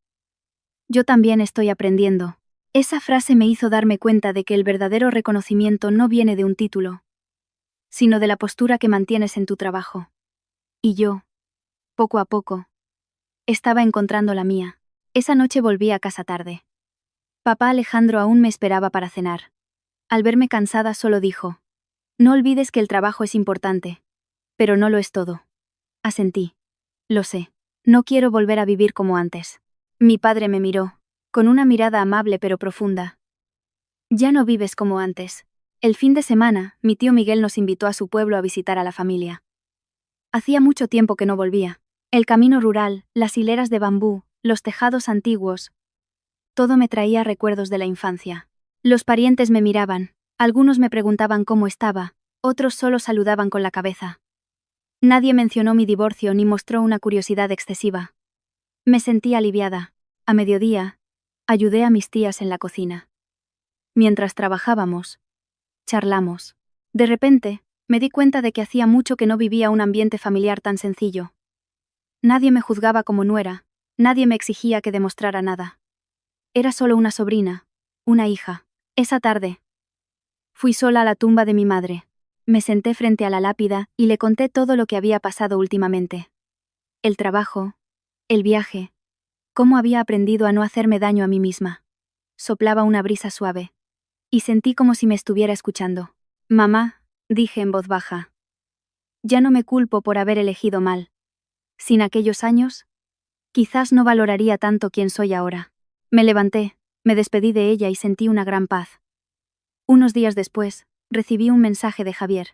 Speaker 1: Yo también estoy aprendiendo. Esa frase me hizo darme cuenta de que el verdadero reconocimiento no viene de un título, sino de la postura que mantienes en tu trabajo. Y yo, poco a poco, estaba encontrando la mía. Esa noche volví a casa tarde. Papá Alejandro aún me esperaba para cenar. Al verme cansada solo dijo: no olvides que el trabajo es importante, pero no lo es todo. Asentí. Lo sé. No quiero volver a vivir como antes. Mi padre me miró, con una mirada amable pero profunda. Ya no vives como antes. El fin de semana, mi tío Miguel nos invitó a su pueblo a visitar a la familia. Hacía mucho tiempo que no volvía. El camino rural, las hileras de bambú, los tejados antiguos. Todo me traía recuerdos de la infancia. Los parientes me miraban, algunos me preguntaban cómo estaba, otros solo saludaban con la cabeza. Nadie mencionó mi divorcio ni mostró una curiosidad excesiva. Me sentí aliviada. A mediodía, ayudé a mis tías en la cocina. Mientras trabajábamos, charlamos. De repente, me di cuenta de que hacía mucho que no vivía un ambiente familiar tan sencillo. Nadie me juzgaba como nuera, nadie me exigía que demostrara nada. Era solo una sobrina, una hija. Esa tarde, fui sola a la tumba de mi madre. Me senté frente a la lápida y le conté todo lo que había pasado últimamente. El trabajo, el viaje, cómo había aprendido a no hacerme daño a mí misma. Soplaba una brisa suave, y sentí como si me estuviera escuchando. Mamá, dije en voz baja. Ya no me culpo por haber elegido mal. Sin aquellos años, quizás no valoraría tanto quién soy ahora. Me levanté, me despedí de ella y sentí una gran paz. Unos días después, recibí un mensaje de Javier.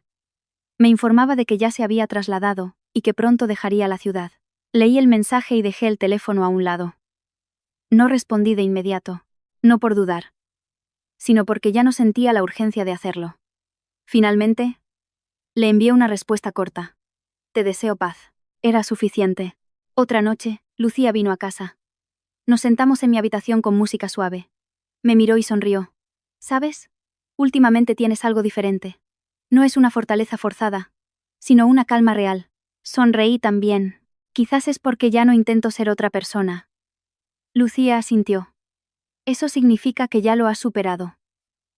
Speaker 1: Me informaba de que ya se había trasladado, y que pronto dejaría la ciudad. Leí el mensaje y dejé el teléfono a un lado. No respondí de inmediato, no por dudar, sino porque ya no sentía la urgencia de hacerlo. Finalmente, le envié una respuesta corta. Te deseo paz. Era suficiente. Otra noche, Lucía vino a casa. Nos sentamos en mi habitación con música suave. Me miró y sonrió. ¿Sabes? Últimamente tienes algo diferente. No es una fortaleza forzada, sino una calma real. Sonreí también. Quizás es porque ya no intento ser otra persona. Lucía asintió. Eso significa que ya lo has superado.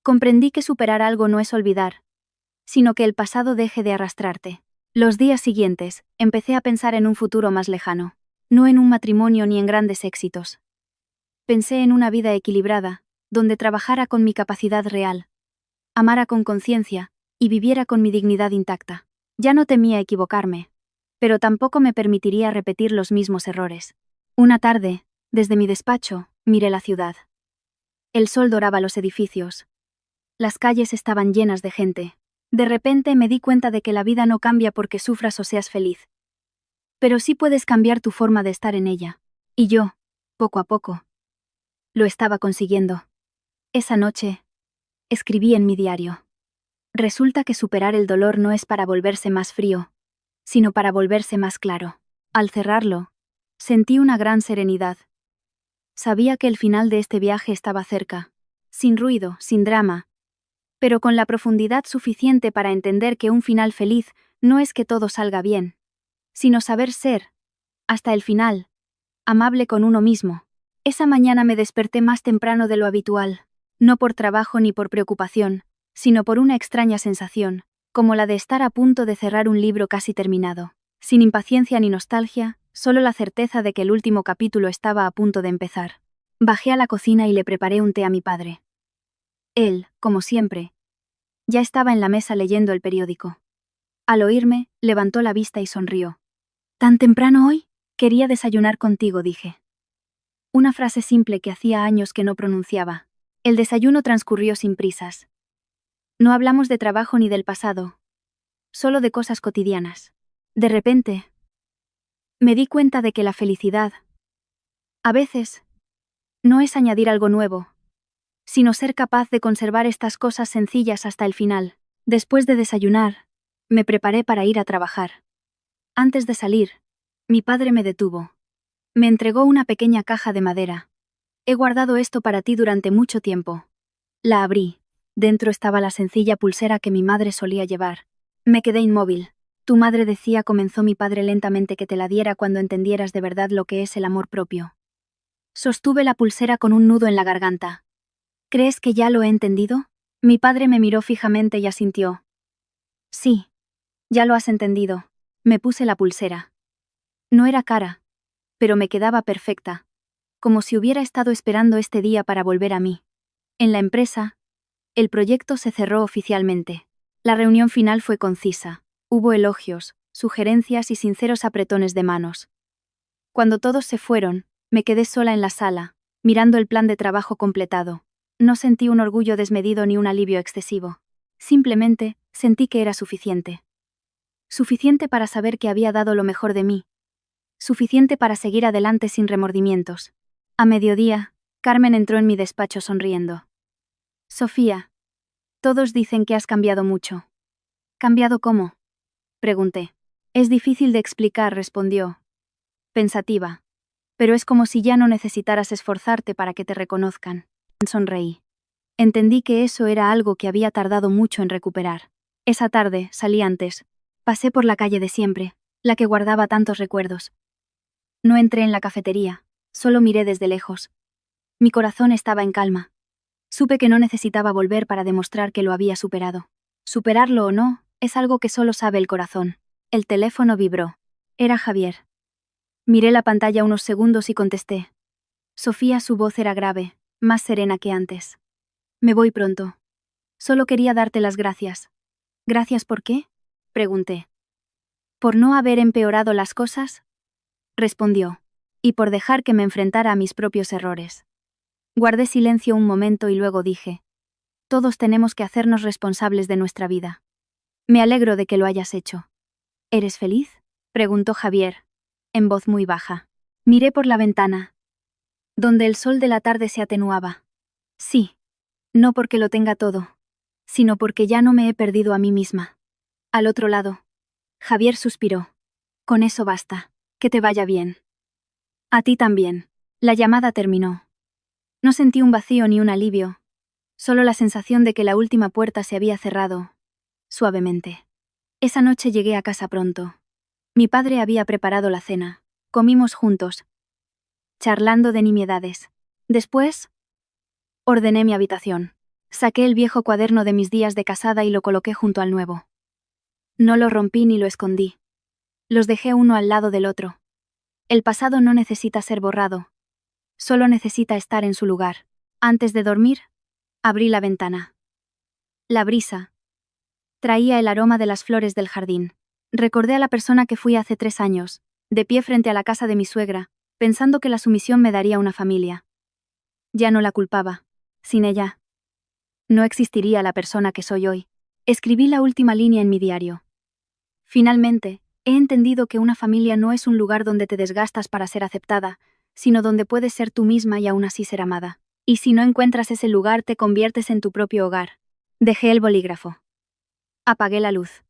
Speaker 1: Comprendí que superar algo no es olvidar, sino que el pasado deje de arrastrarte. Los días siguientes, empecé a pensar en un futuro más lejano. No en un matrimonio ni en grandes éxitos. Pensé en una vida equilibrada, donde trabajara con mi capacidad real, amara con conciencia, y viviera con mi dignidad intacta. Ya no temía equivocarme, pero tampoco me permitiría repetir los mismos errores. Una tarde, desde mi despacho, miré la ciudad. El sol doraba los edificios. Las calles estaban llenas de gente. De repente me di cuenta de que la vida no cambia porque sufras o seas feliz. Pero sí puedes cambiar tu forma de estar en ella. Y yo, poco a poco, lo estaba consiguiendo. Esa noche, escribí en mi diario. Resulta que superar el dolor no es para volverse más frío, sino para volverse más claro. Al cerrarlo, sentí una gran serenidad. Sabía que el final de este viaje estaba cerca, sin ruido, sin drama, pero con la profundidad suficiente para entender que un final feliz no es que todo salga bien, sino saber ser, hasta el final, amable con uno mismo. Esa mañana me desperté más temprano de lo habitual, no por trabajo ni por preocupación, sino por una extraña sensación, como la de estar a punto de cerrar un libro casi terminado. Sin impaciencia ni nostalgia, solo la certeza de que el último capítulo estaba a punto de empezar. Bajé a la cocina y le preparé un té a mi padre. Él, como siempre, ya estaba en la mesa leyendo el periódico. Al oírme, levantó la vista y sonrió. ¿Tan temprano hoy? Quería desayunar contigo, dije. Una frase simple que hacía años que no pronunciaba. El desayuno transcurrió sin prisas. No hablamos de trabajo ni del pasado, solo de cosas cotidianas. De repente, me di cuenta de que la felicidad, a veces, no es añadir algo nuevo, sino ser capaz de conservar estas cosas sencillas hasta el final. Después de desayunar, me preparé para ir a trabajar. Antes de salir, mi padre me detuvo. Me entregó una pequeña caja de madera. He guardado esto para ti durante mucho tiempo. La abrí. Dentro estaba la sencilla pulsera que mi madre solía llevar. Me quedé inmóvil. Tu madre decía, comenzó mi padre lentamente, que te la diera cuando entendieras de verdad lo que es el amor propio. Sostuve la pulsera con un nudo en la garganta. ¿Crees que ya lo he entendido? Mi padre me miró fijamente y asintió. Sí, ya lo has entendido. Me puse la pulsera. No era cara, pero me quedaba perfecta, como si hubiera estado esperando este día para volver a mí. En la empresa, el proyecto se cerró oficialmente. La reunión final fue concisa. Hubo elogios, sugerencias y sinceros apretones de manos. Cuando todos se fueron, me quedé sola en la sala, mirando el plan de trabajo completado. No sentí un orgullo desmedido ni un alivio excesivo. Simplemente, sentí que era suficiente. Suficiente para saber que había dado lo mejor de mí. Suficiente para seguir adelante sin remordimientos. A mediodía, Carmen entró en mi despacho sonriendo. Sofía, todos dicen que has cambiado mucho. ¿Cambiado cómo? Pregunté. Es difícil de explicar, respondió. Pensativa. Pero es como si ya no necesitaras esforzarte para que te reconozcan. Sonreí. Entendí que eso era algo que había tardado mucho en recuperar. Esa tarde, salí antes. Pasé por la calle de siempre, la que guardaba tantos recuerdos. No entré en la cafetería, solo miré desde lejos. Mi corazón estaba en calma. Supe que no necesitaba volver para demostrar que lo había superado. Superarlo o no, es algo que solo sabe el corazón. El teléfono vibró. Era Javier. Miré la pantalla unos segundos y contesté. Sofía, su voz era grave, más serena que antes. Me voy pronto. Solo quería darte las gracias. ¿Gracias por qué? Pregunté. ¿Por no haber empeorado las cosas? Respondió. Y por dejar que me enfrentara a mis propios errores. Guardé silencio un momento y luego dije. Todos tenemos que hacernos responsables de nuestra vida. Me alegro de que lo hayas hecho. ¿Eres feliz? Preguntó Javier, en voz muy baja. Miré por la ventana, donde el sol de la tarde se atenuaba. Sí, no porque lo tenga todo, sino porque ya no me he perdido a mí misma. Al otro lado, Javier suspiró. Con eso basta. Que te vaya bien. A ti también. La llamada terminó. No sentí un vacío ni un alivio, solo la sensación de que la última puerta se había cerrado, suavemente. Esa noche llegué a casa pronto. Mi padre había preparado la cena. Comimos juntos, charlando de nimiedades. Después, ordené mi habitación. Saqué el viejo cuaderno de mis días de casada y lo coloqué junto al nuevo. No lo rompí ni lo escondí. Los dejé uno al lado del otro. El pasado no necesita ser borrado. Solo necesita estar en su lugar. Antes de dormir, abrí la ventana. La brisa traía el aroma de las flores del jardín. Recordé a la persona que fui hace 3 años, de pie frente a la casa de mi suegra, pensando que la sumisión me daría una familia. Ya no la culpaba. Sin ella, no existiría la persona que soy hoy. Escribí la última línea en mi diario. Finalmente, he entendido que una familia no es un lugar donde te desgastas para ser aceptada, sino donde puedes ser tú misma y aún así ser amada. Y si no encuentras ese lugar, te conviertes en tu propio hogar. Dejé el bolígrafo. Apagué la luz.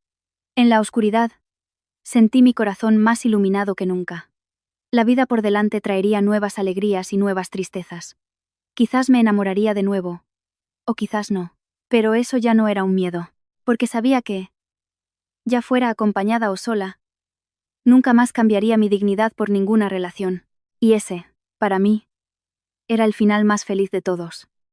Speaker 1: En la oscuridad, sentí mi corazón más iluminado que nunca. La vida por delante traería nuevas alegrías y nuevas tristezas. Quizás me enamoraría de nuevo, o quizás no. Pero eso ya no era un miedo, porque sabía que, ya fuera acompañada o sola, nunca más cambiaría mi dignidad por ninguna relación. Y ese, para mí, era el final más feliz de todos.